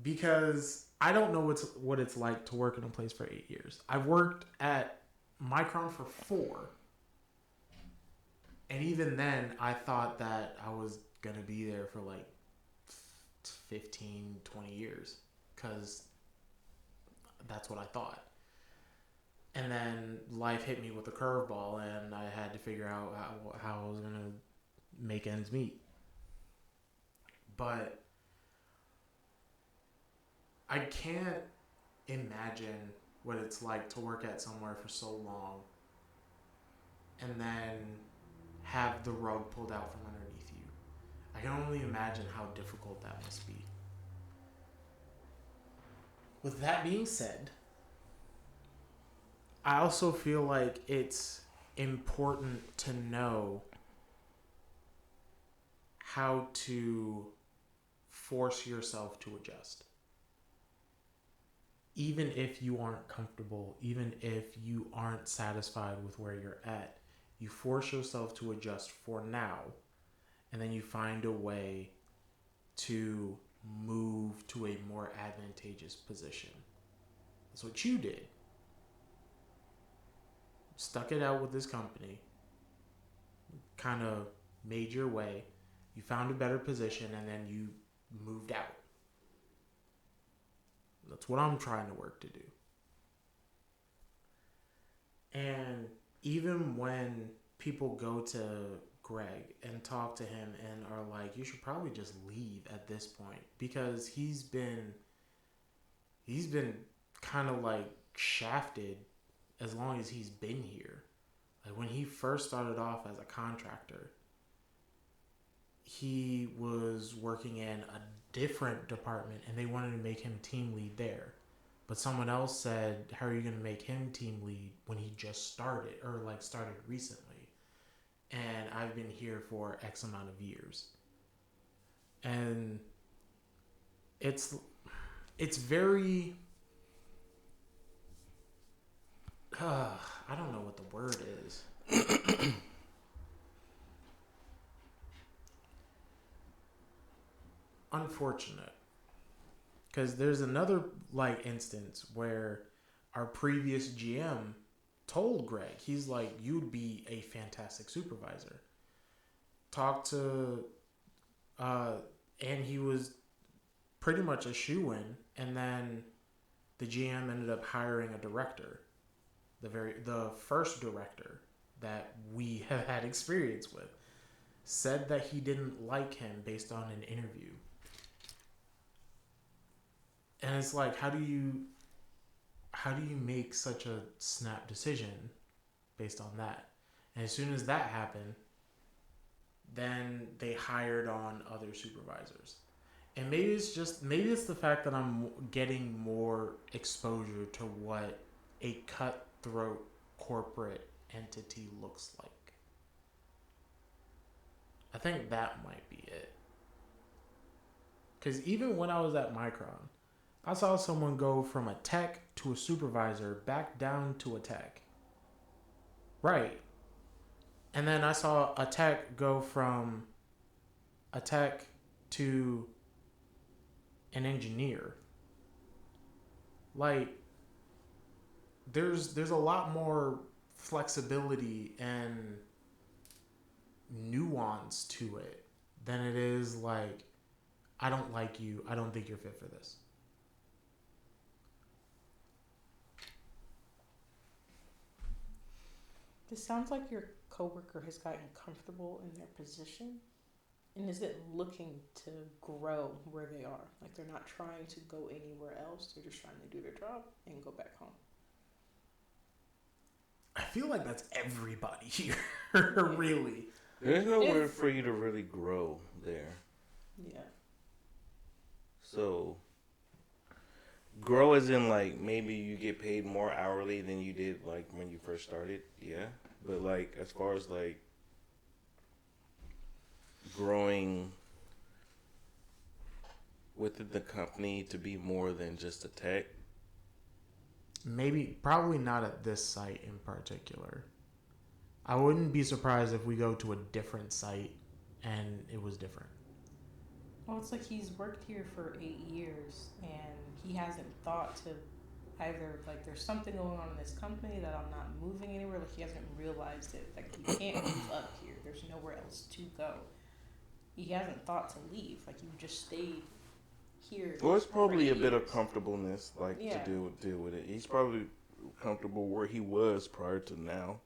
Because I don't know what it's like to work in a place for 8 years. I've worked at Micron for 4. And even then, I thought that I was going to be there for like 15, 20 years. Because that's what I thought. And then life hit me with a curveball, and I had to figure out how I was going to make ends meet. But I can't imagine what it's like to work at somewhere for so long and then have the rug pulled out from underneath you. I can only imagine how difficult that must be. With that being said, I also feel like it's important to know how to force yourself to adjust. Even if you aren't comfortable, even if you aren't satisfied with where you're at, you force yourself to adjust for now, and then you find a way to move to a more advantageous position. That's what you did. Stuck it out with this company, kind of made your way, you found a better position, and then you moved out. That's what I'm trying to work to do. And even when people go to Greg and talk to him and are like, you should probably just leave at this point, because he's been kind of like shafted as long as he's been here. Like when he first started off as a contractor, he was working in a different department and they wanted to make him team lead there. But someone else said, how are you going to make him team lead when he just started, or like started recently? And I've been here for X amount of years. And it's very, I don't know what the word is. Unfortunate. Because there's another like instance where our previous GM told Greg, he's like, you'd be a fantastic supervisor. Talked to, and he was pretty much a shoo-in, and then the GM ended up hiring a director, the first director that we have had experience with, said that he didn't like him based on an interview. And it's like, how do you make such a snap decision based on that? And as soon as that happened, then they hired on other supervisors. And maybe it's the fact that I'm getting more exposure to what a cutthroat corporate entity looks like. I think that might be it. Because even when I was at Micron, I saw someone go from a tech to a supervisor back down to a tech. Right. And then I saw a tech go from a tech to an engineer. Like, there's a lot more flexibility and nuance to it than it is like, I don't like you, I don't think you're fit for this. This sounds like your coworker has gotten comfortable in their position and isn't looking to grow where they are. Like they're not trying to go anywhere else. They're just trying to do their job and go back home. I feel like that's everybody here, really. There's nowhere for you to really grow there. Yeah. So, grow as in like maybe you get paid more hourly than you did like when you first started. Yeah. But like as far as like growing within the company to be more than just a tech. Probably not at this site in particular. I wouldn't be surprised if we go to a different site and it was different. Well, it's like he's worked here for 8 years and he hasn't thought to either, like, there's something going on in this company that I'm not moving anywhere. Like, he hasn't realized it. Like, you can't move up here. There's nowhere else to go. He hasn't thought to leave. Like, you just stayed here. Well, it's probably a bit of comfortableness, like, to deal with it. He's probably comfortable where he was prior to now.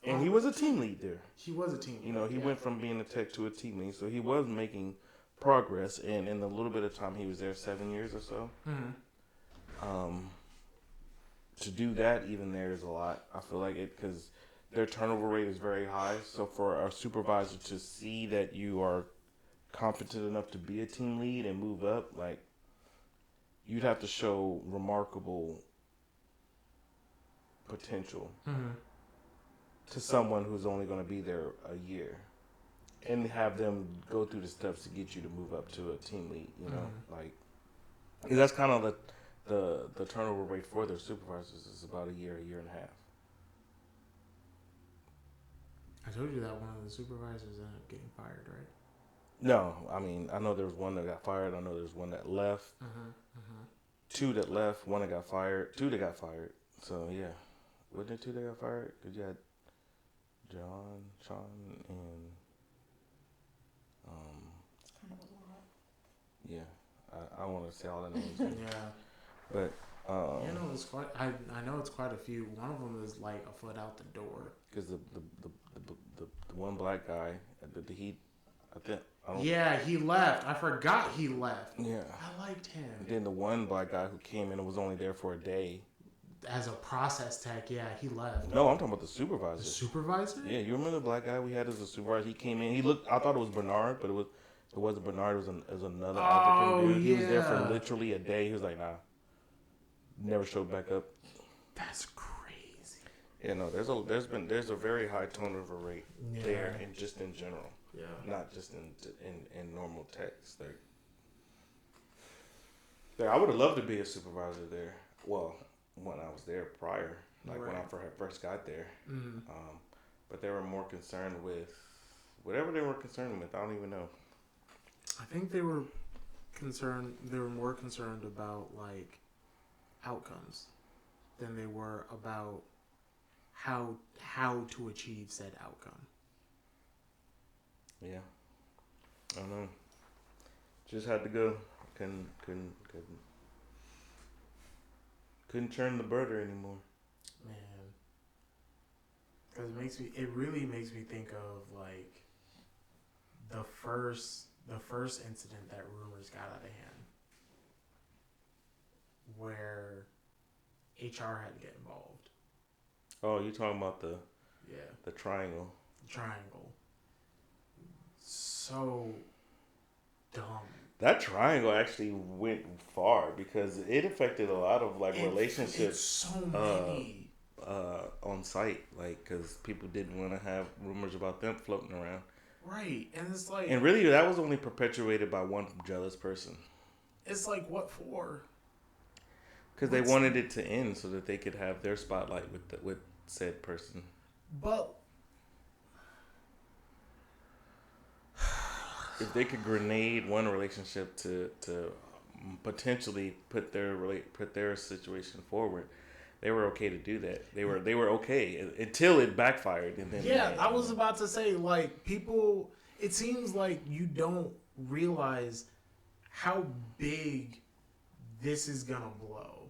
And he was a team lead there. He was a team lead. You know, he went from being a tech to a team lead, so he was making progress. And in the little bit of time he was there, 7 years or so, to do that even there is a lot. I feel like it because their turnover rate is very high. So for a supervisor to see that you are competent enough to be a team lead and move up, like you'd have to show remarkable potential to someone who's only going to be there a year, and have them go through the steps to get you to move up to a team lead. You know, like 'cause that's kind of the turnover rate for their supervisors is about a year and a half. I told you that one of the supervisors ended up getting fired, right? No, I mean I know there was one that got fired. I know there's one that left. Two that left. One that got fired. Two that got fired. So yeah, wasn't it two that got fired? Because you had John, Sean, and It's kind of a lot. yeah, I don't want to say all the names, Yeah. but You know, it's quite. I know it's quite a few. One of them is like a foot out the door. because the one black guy, the he, I think. Yeah, he left. I forgot he left. Yeah. I liked him. And then the one black guy who came in and was only there for a day. As a process tech, yeah, he left. No, I'm talking about the supervisor. The supervisor? Yeah, you remember the black guy we had as a supervisor? He came in. He looked. I thought it was Bernard, but it wasn't Bernard. It was another African dude. He was there for literally a day. He was like, nah, never showed back up. That's crazy. Yeah, no, there's a very high turnover rate there, and just in general. Yeah. Not just in normal techs. I would have loved to be a supervisor there. Well, when I was there prior, like when I first got there. But they were more concerned with whatever they were concerned with. I don't even know. I think they were concerned. They were more concerned about like outcomes than they were about how to achieve said outcome. Yeah, I don't know. Just had to go. Couldn't churn the butter anymore. Man, because it really makes me think of like the first incident that rumors got out of hand, where HR had to get involved. Oh, you talking about the triangle? Triangle. So dumb. That triangle actually went far because it affected a lot of relationships. So many. On site, because people didn't want to have rumors about them floating around. Right, and it's like, and really that was only perpetuated by one jealous person. It's like, what for? Because they wanted it to end so that they could have their spotlight with said person. But if they could grenade one relationship to potentially put their situation forward, they were okay to do that. They were okay until it backfired, and then I was about to say, like, people. It seems like you don't realize how big this is gonna blow.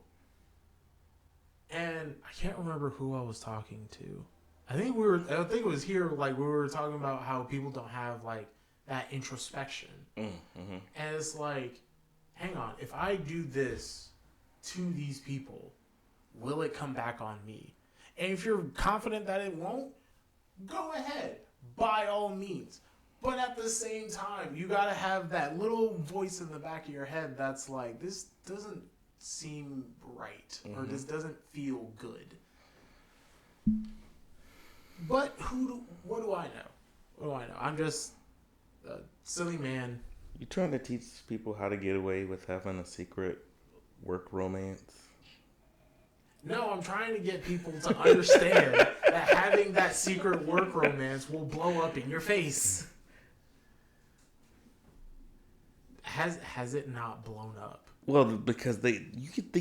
And I can't remember who I was talking to. I think it was here. Like, we were talking about how people don't have like that introspection, and it's like, hang on, if I do this to these people, will it come back on me? And if you're confident that it won't, go ahead, by all means. But at the same time, you gotta have that little voice in the back of your head that's like, this doesn't seem right, or this doesn't feel good. But what do I know? What do I know? I'm just a silly man. You trying to teach people how to get away with having a secret work romance? No, I'm trying to get people to understand that having that secret work romance will blow up in your face. Has it not blown up? Well, because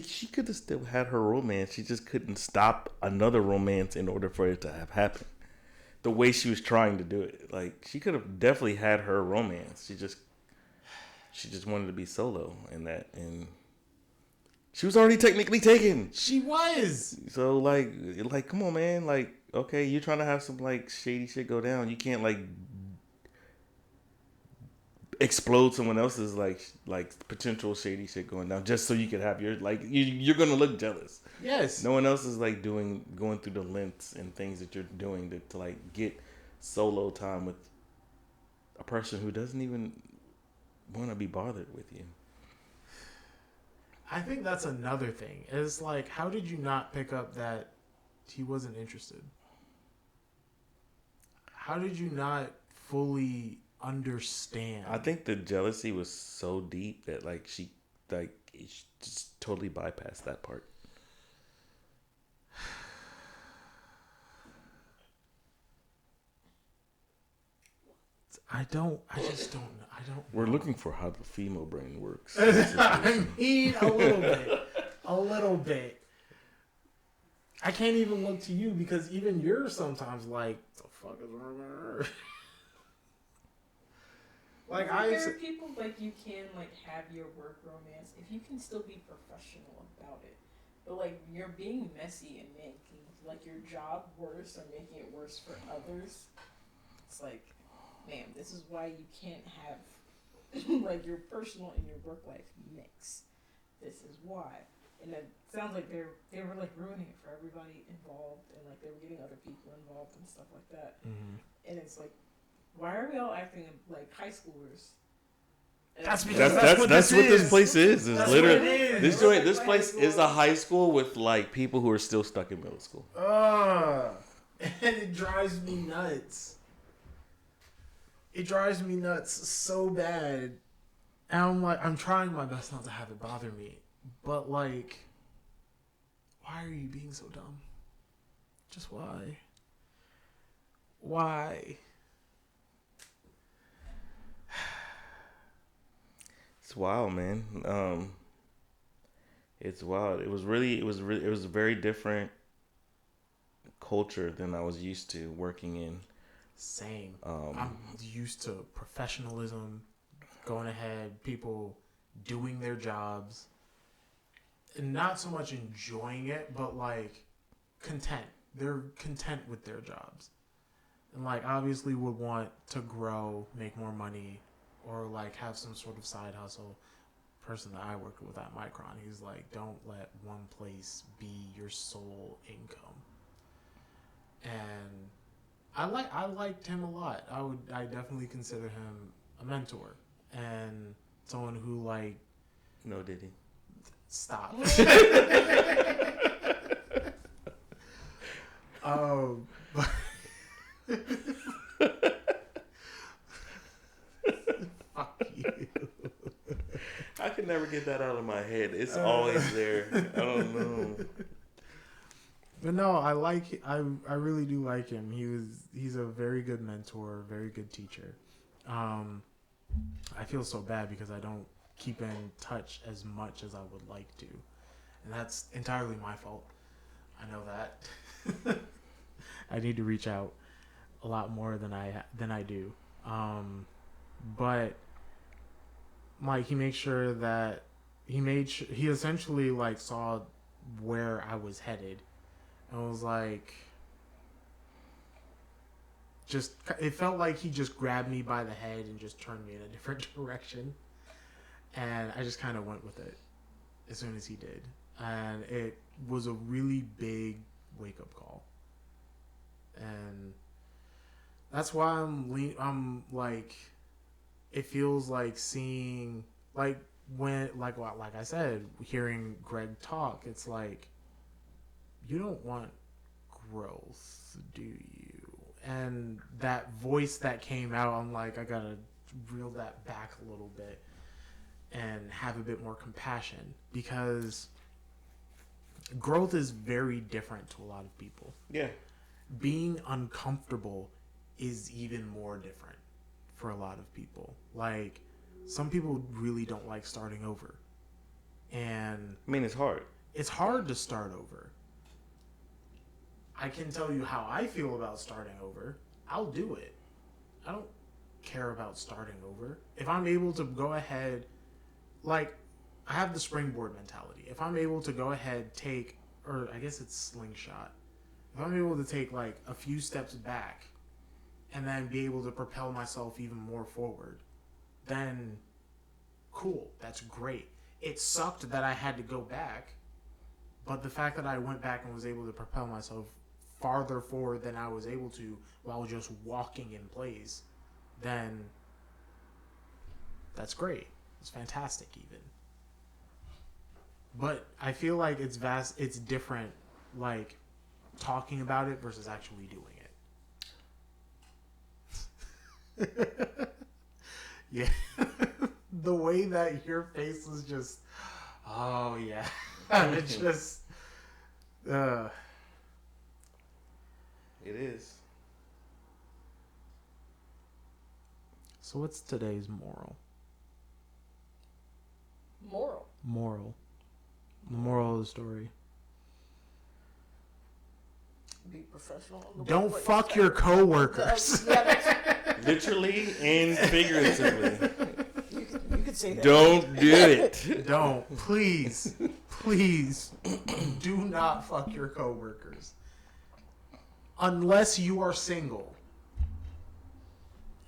she could have still had her romance. She just couldn't stop another romance in order for it to have happened. The way she was trying to do it, like she could have definitely had her romance. She just wanted to be solo in that, and She was already technically taken. She was. So like, come on, man. Like, okay, you're trying to have some like shady shit go down. You can't like explode someone else's like potential shady shit going down just so you can have your like you're gonna look jealous. Yes. No one else is like going through the lengths and things that you're doing to like get solo time with a person who doesn't even want to be bothered with you. I think that's another thing. It's like, how did you not pick up that he wasn't interested? How did you not fully understand? I think the jealousy was so deep that like she just totally bypassed that part. I just don't know. We're looking for how the female brain works. I mean, a little bit. A little bit. I can't even look to you because even you're sometimes like, the fuck is wrong with her? Like, there are people like you can like have your work romance if you can still be professional about it. But like you're being messy and making like your job worse or making it worse for others. It's like, ma'am, this is why you can't have like your personal and your work life mix. This is why. And it sounds like they were like ruining it for everybody involved, and like they were getting other people involved and stuff like that. Mm-hmm. And it's like, why are we all acting like high schoolers? That's because that's what this place is. It's That's literally what it is. this place is a high school with like people who are still stuck in middle school. And it drives me nuts. It drives me nuts so bad. And I'm like, I'm trying my best not to have it bother me. But like, why are you being so dumb? Just why? Why? It's wild, man. It's wild. It was a very different culture than I was used to working in. Same. I'm used to professionalism, going ahead, people doing their jobs, and not so much enjoying it, but like content. They're content with their jobs, and like obviously would want to grow, make more money, or like have some sort of side hustle. Person that I worked with at Micron, he's like, don't let one place be your sole income. And I liked him a lot. I definitely consider him a mentor and someone who like. No, did he? Stop. But fuck you. I can never get that out of my head. It's always there. I don't know. But no, I really do like him. He's a very good mentor, very good teacher. I feel so bad because I don't keep in touch as much as I would like to. And that's entirely my fault. I know that. I need to reach out a lot more than I do. But like he makes sure that he essentially like saw where I was headed. And was like, it felt like he just grabbed me by the head and just turned me in a different direction. And I just kind of went with it as soon as he did. And it was a really big wake-up call. And that's why I'm like, it feels like seeing, like like I said, hearing Greg talk, it's like, you don't want growth, do you? And that voice that came out, I'm like, I gotta reel that back a little bit and have a bit more compassion, because growth is very different to a lot of people. Yeah. Being uncomfortable is even more different for a lot of people. Like, some people really don't like starting over. And I mean, it's hard. It's hard to start over. I can tell you how I feel about starting over. I'll do it. I don't care about starting over. If I'm able to go ahead, like, I have the springboard mentality. If I'm able to go ahead, take, or I guess it's slingshot. If I'm able to take like a few steps back and then be able to propel myself even more forward, then cool, that's great. It sucked that I had to go back, but the fact that I went back and was able to propel myself farther forward than I was able to while just walking in place, then that's great. It's fantastic even. But I feel like it's different, like talking about it versus actually doing it. Yeah. The way that your face was just, oh yeah. It just, It is. So what's today's moral? Moral. The moral of the story. Be professional. Don't fuck your coworkers. Literally and figuratively. You could say that. Don't do it. Don't. Please. Please. Do not fuck your coworkers. Unless you are single.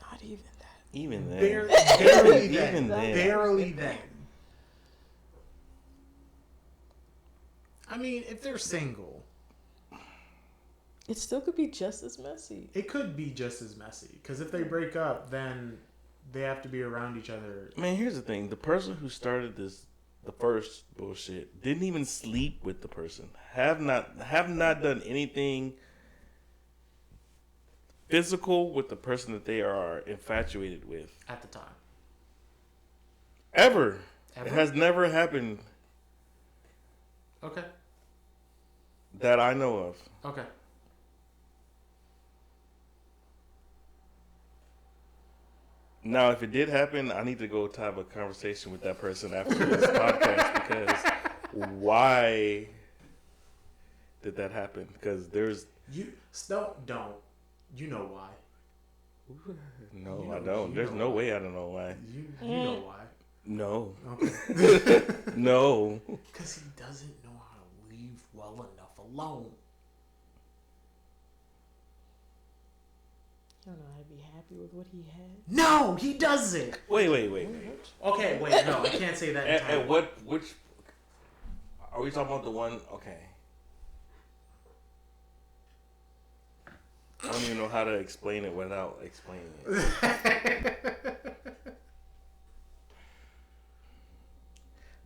Not even that. Even then. Barely then. Even then. Barely then. I mean, if they're single, It still could be just as messy. it could be just as messy. Because if they break up, then they have to be around each other. Man, here's the thing. The person who started this, the first bullshit, didn't even sleep with the person. Have not done anything physical with the person that they are infatuated with. At the time. Ever. Ever? It has never happened Okay. that I know of. Okay. Now, if it did happen, I need to go to have a conversation with that person after this podcast because why did that happen? Because there's Don't. You know why. no, You know- I don't. you There's know no why. way I don't know why. You know why. No, Okay. no. Because he doesn't know how to leave well enough alone. You don't know how to be happy with what he had. No, he doesn't. Wait. Okay, wait, no, I can't say that. And which are we talking about? The one? Okay. I don't even know how to explain it without explaining it.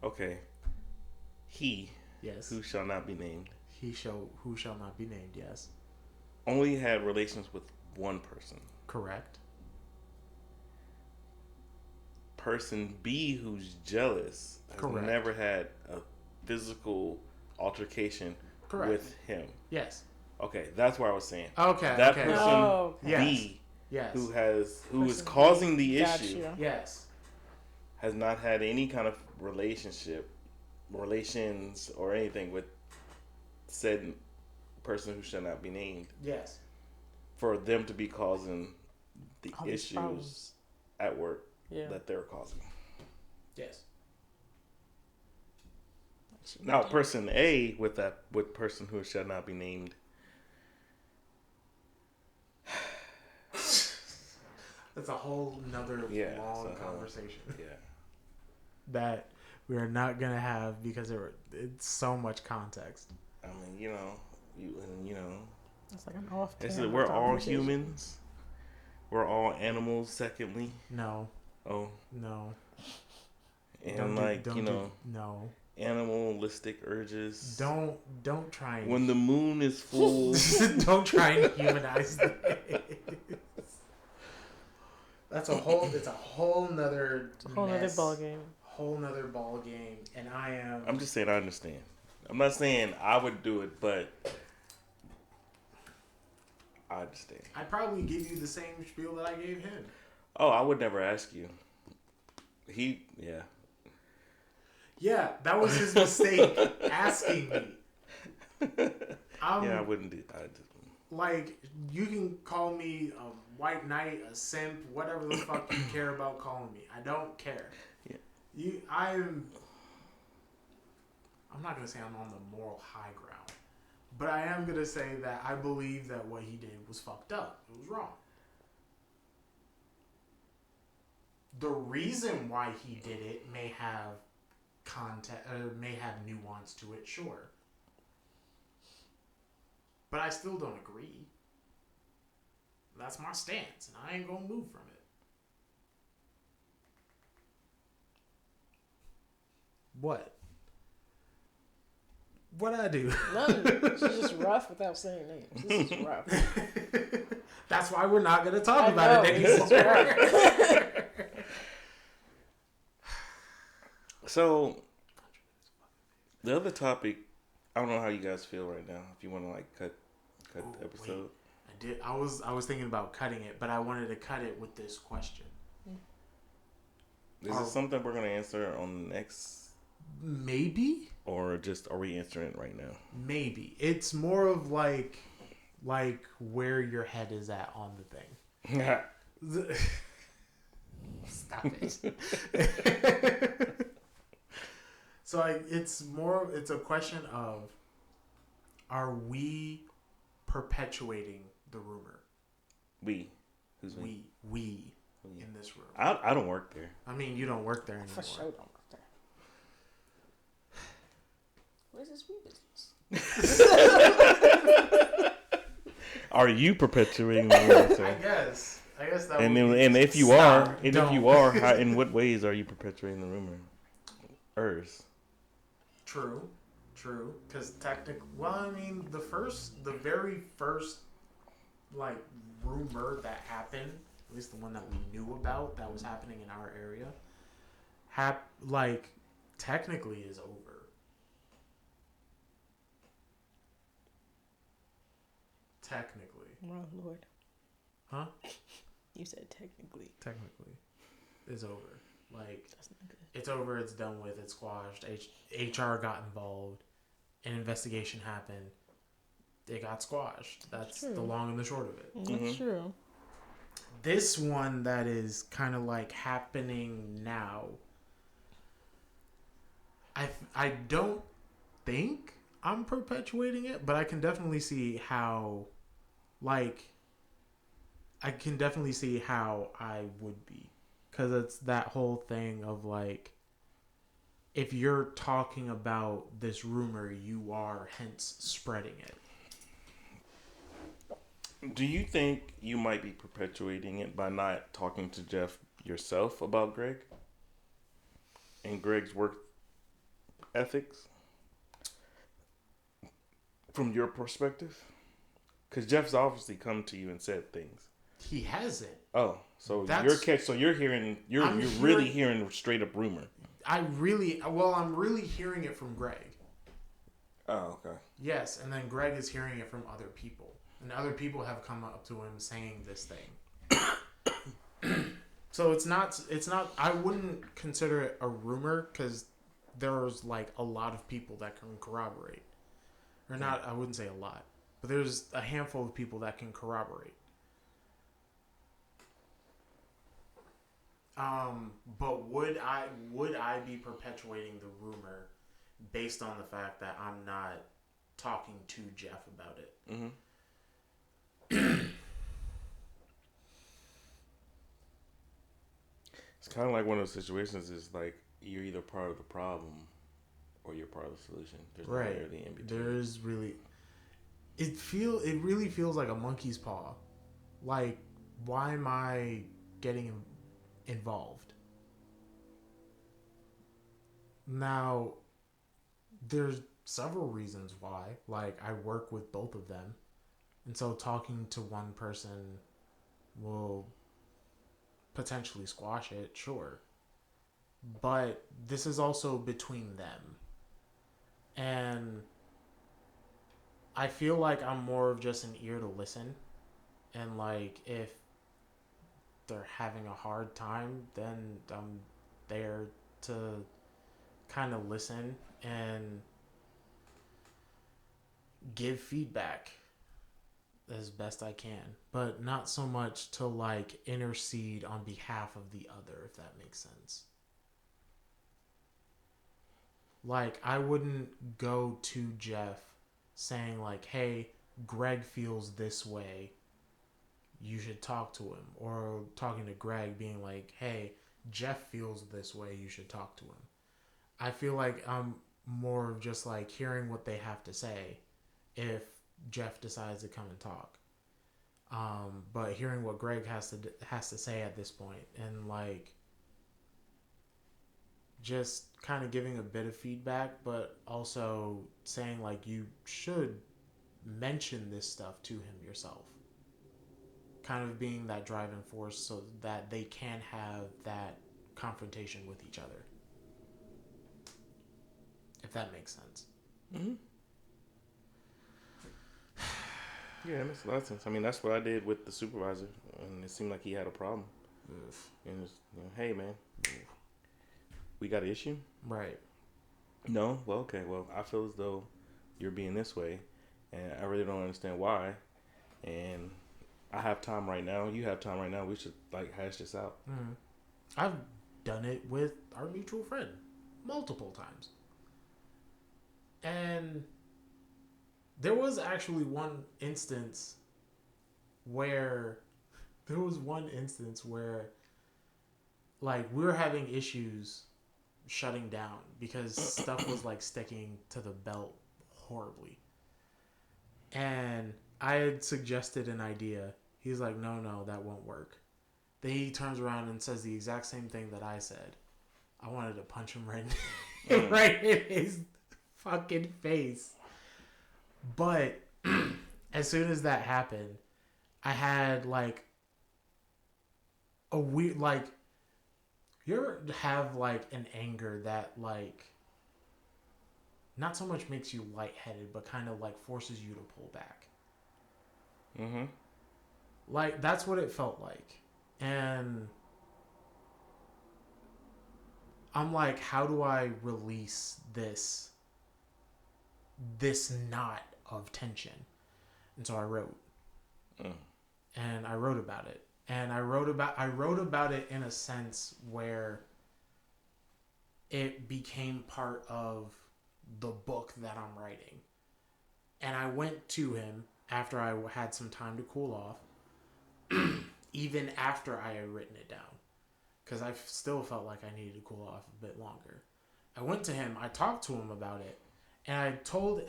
Okay. He, Yes. who shall not be named, Who shall not be named, yes. only had relations with one person. Correct. Person B, who's jealous, has Correct. never had a physical altercation Correct. with him. Yes. Okay, that's what I was saying. Okay. That okay. person Oh, okay. Yes. B, Yes. who is Person causing the Gotcha. issue, Yes. has not had any kind of relations, or anything with said person who shall not be named, Yes. for them to be causing the All these issues problems. at work Yeah. that they're causing. Yes. Now, person A with person who shall not be named, That's a whole nother Yeah, long it's a- conversation yeah. that we are not gonna have because it's so much context. I mean, you know, It's like an off. it's that we're all humans. We're all animals. Secondly, No. oh, No. and no. animalistic urges. Don't try and When the moon is full. don't try and humanize this. It's a whole nother mess, ball game. whole nother ball game, and I'm just saying I understand. I'm not saying I would do it, but I understand. I'd probably give you the same spiel that I gave him. Oh, I would never ask you. Yeah, that was his mistake asking me. Yeah, I wouldn't do. Like, you can call me a white knight, a simp, whatever the fuck you care about calling me. I don't care. Yeah. I'm not gonna say I'm on the moral high ground, but I am gonna say that I believe that what he did was fucked up. It was wrong. The reason why he did it may have may have nuance to it, sure. But I still don't agree. That's my stance, and I ain't gonna move from it. What? What'd I do? Nothing. She's just rough without saying names. This is rough. That's why we're not gonna talk about it anymore. So, the other topic, I don't know how you guys feel right now. If you want to like cut the episode. Wait. I was thinking about cutting it, but I wanted to cut it with this question. Is this something we're gonna answer on the next? Maybe. Or just are we answering it right now? Maybe it's more of like where your head is at on the thing. Stop it. So it's a question of, are we perpetuating the rumor? Who's we? We in this room. I don't work there. I mean, you don't work there anymore. For sure don't work there. Where's this we business? Are you perpetuating the rumor, sir? I guess that. And if you are, how, in what ways are you perpetuating the rumor? True. Because technically, I mean, the very first, like, rumor that happened, at least the one that we knew about that was happening in our area, technically is over. Technically. Oh, Lord. Huh? You said technically. Technically. It's over. Like, that's not good. It's over, it's done with, it's squashed. HR got involved. An investigation happened. It got squashed. That's the long and the short of it. That's true. This one that is kind of like happening now, I don't think I'm perpetuating it, but I can definitely see how, I would be. Because it's that whole thing of, like, if you're talking about this rumor, you are hence spreading it. Do you think you might be perpetuating it by not talking to Jeff yourself about Greg and Greg's work ethics from your perspective? Because Jeff's obviously come to you and said things. He hasn't. Oh, so you're hearing you're really hearing straight up rumor. I'm really hearing it from Greg. Oh, okay. Yes, and then Greg is hearing it from other people. And other people have come up to him saying this thing. So it's not, I wouldn't consider it a rumor because there's like a lot of people that can corroborate. Or not, I wouldn't say a lot, but there's a handful of people that can corroborate. But would I be perpetuating the rumor based on the fact that I'm not talking to Jeff about it? Mm-hmm. It's kind of like one of those situations. Is like you're either part of the problem or you're part of the solution. There's no really in between. There's really, it really feels like a monkey's paw. Like, why am I getting involved? Now, there's several reasons why. Like, I work with both of them. And so talking to one person will potentially squash it, sure. But this is also between them. And I feel like I'm more of just an ear to listen. And like, if they're having a hard time, then I'm there to kind of listen and give feedback as best I can, but not so much to like intercede on behalf of the other, if that makes sense. Like, I wouldn't go to Jeff saying, like, hey, Greg feels this way. You should talk to him. Or talking to Greg being like, hey, Jeff feels this way. You should talk to him. I feel like I'm more of just like hearing what they have to say if Jeff decides to come and talk. But hearing what Greg has to say at this point, and like just kind of giving a bit of feedback, but also saying like you should mention this stuff to him yourself. Kind of being that driving force so that they can have that confrontation with each other. If that makes sense. Mm-hmm. Yeah, it makes a lot of sense. I mean, that's what I did with the supervisor, and it seemed like he had a problem. Oof. And it's, hey, man, we got an issue? Right. No? Well, okay. Well, I feel as though you're being this way, and I really don't understand why. And I have time right now. You have time right now. We should, like, hash this out. Mm-hmm. I've done it with our mutual friend multiple times. And there was actually one instance where like we were having issues shutting down because stuff was like sticking to the belt horribly. And I had suggested an idea. He's like, no, that won't work. Then he turns around and says the exact same thing that I said. I wanted to punch him right in his fucking face. But as soon as that happened, I had like a weird, like, you ever have like an anger that like not so much makes you lightheaded, but kind of like forces you to pull back. Mm-hmm. Like, that's what it felt like. And I'm like, how do I release this knot of tension? And so I wrote. And I wrote about it. And I wrote about it in a sense where it became part of the book that I'm writing. And I went to him after I had some time to cool off, even after I had written it down, because I still felt like I needed to cool off a bit longer. I went to him, I talked to him about it, and I told him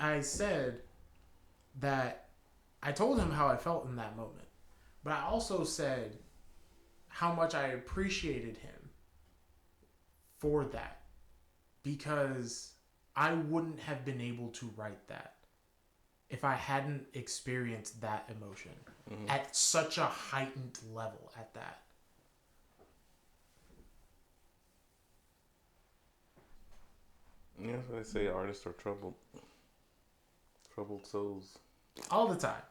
how I felt in that moment. But I also said how much I appreciated him for that, because I wouldn't have been able to write that if I hadn't experienced that emotion at such a heightened level at that. Yeah, that's what I say. Artists are troubled souls. All the time.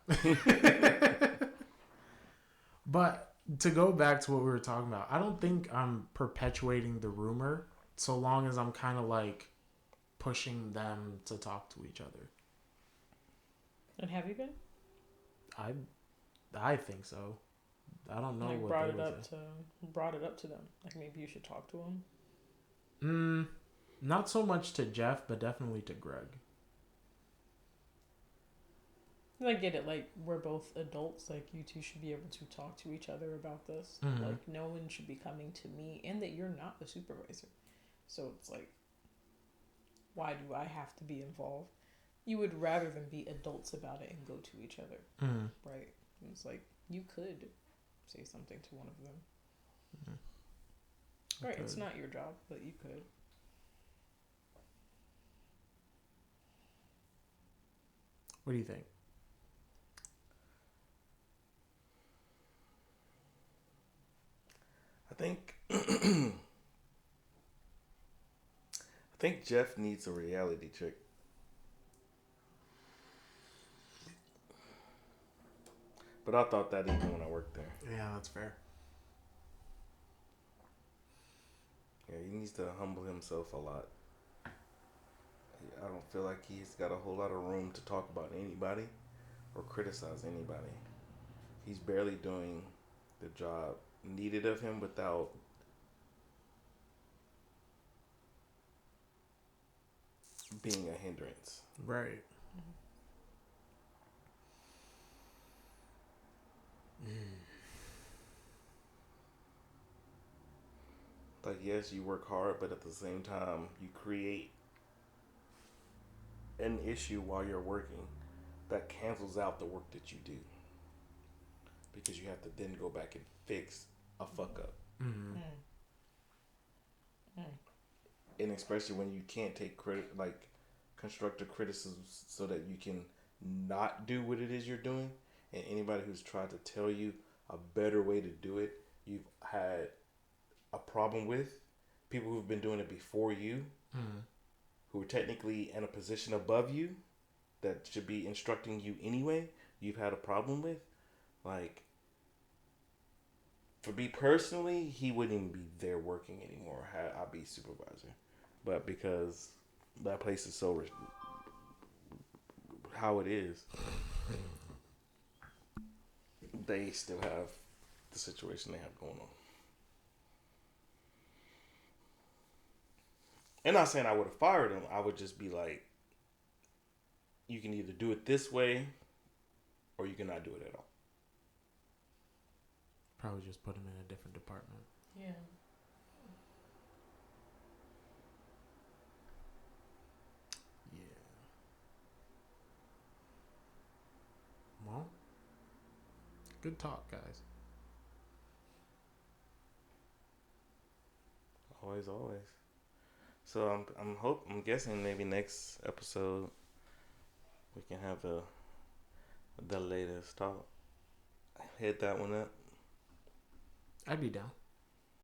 But to go back to what we were talking about, I don't think I'm perpetuating the rumor so long as I'm kind of like pushing them to talk to each other. And have you been? I think so. I don't know like what brought they it would up say. brought it up to them. Like maybe you should talk to them. Not so much to Jeff, but definitely to Greg. I get it. Like, we're both adults. Like, you two should be able to talk to each other about this. Mm-hmm. Like, no one should be coming to me, and that you're not the supervisor. So it's like, why do I have to be involved? You would rather than be adults about it and go to each other, right? And it's like, you could say something to one of them. Mm-hmm. Right, it's not your job, but you could. What do you think? I think Jeff needs a reality check. But I thought that even when I worked there. Yeah, that's fair. Yeah, he needs to humble himself a lot. I don't feel like he's got a whole lot of room to talk about anybody or criticize anybody. He's barely doing the job needed of him without being a hindrance. Right. Like, yes, you work hard, but at the same time, you create an issue while you're working that cancels out the work that you do because you have to then go back and fix a fuck up. Mm-hmm. And especially when you can't take credit, like constructive criticism, so that you can not do what it is you're doing. And anybody who's tried to tell you a better way to do it, you've had a problem with. People who've been doing it before you, who are technically in a position above you, that should be instructing you anyway, you've had a problem with. Like, for me personally, he wouldn't even be there working anymore had I be supervisor. But because that place is so how it is, they still have the situation they have going on. And not saying I would have fired him. I would just be like, you can either do it this way, or you cannot do it at all. Probably just put him in a different department. Yeah. Yeah. Well, good talk, guys. Always, always. So I'm guessing maybe next episode we can have the latest talk. Hit that one up. I'd be down.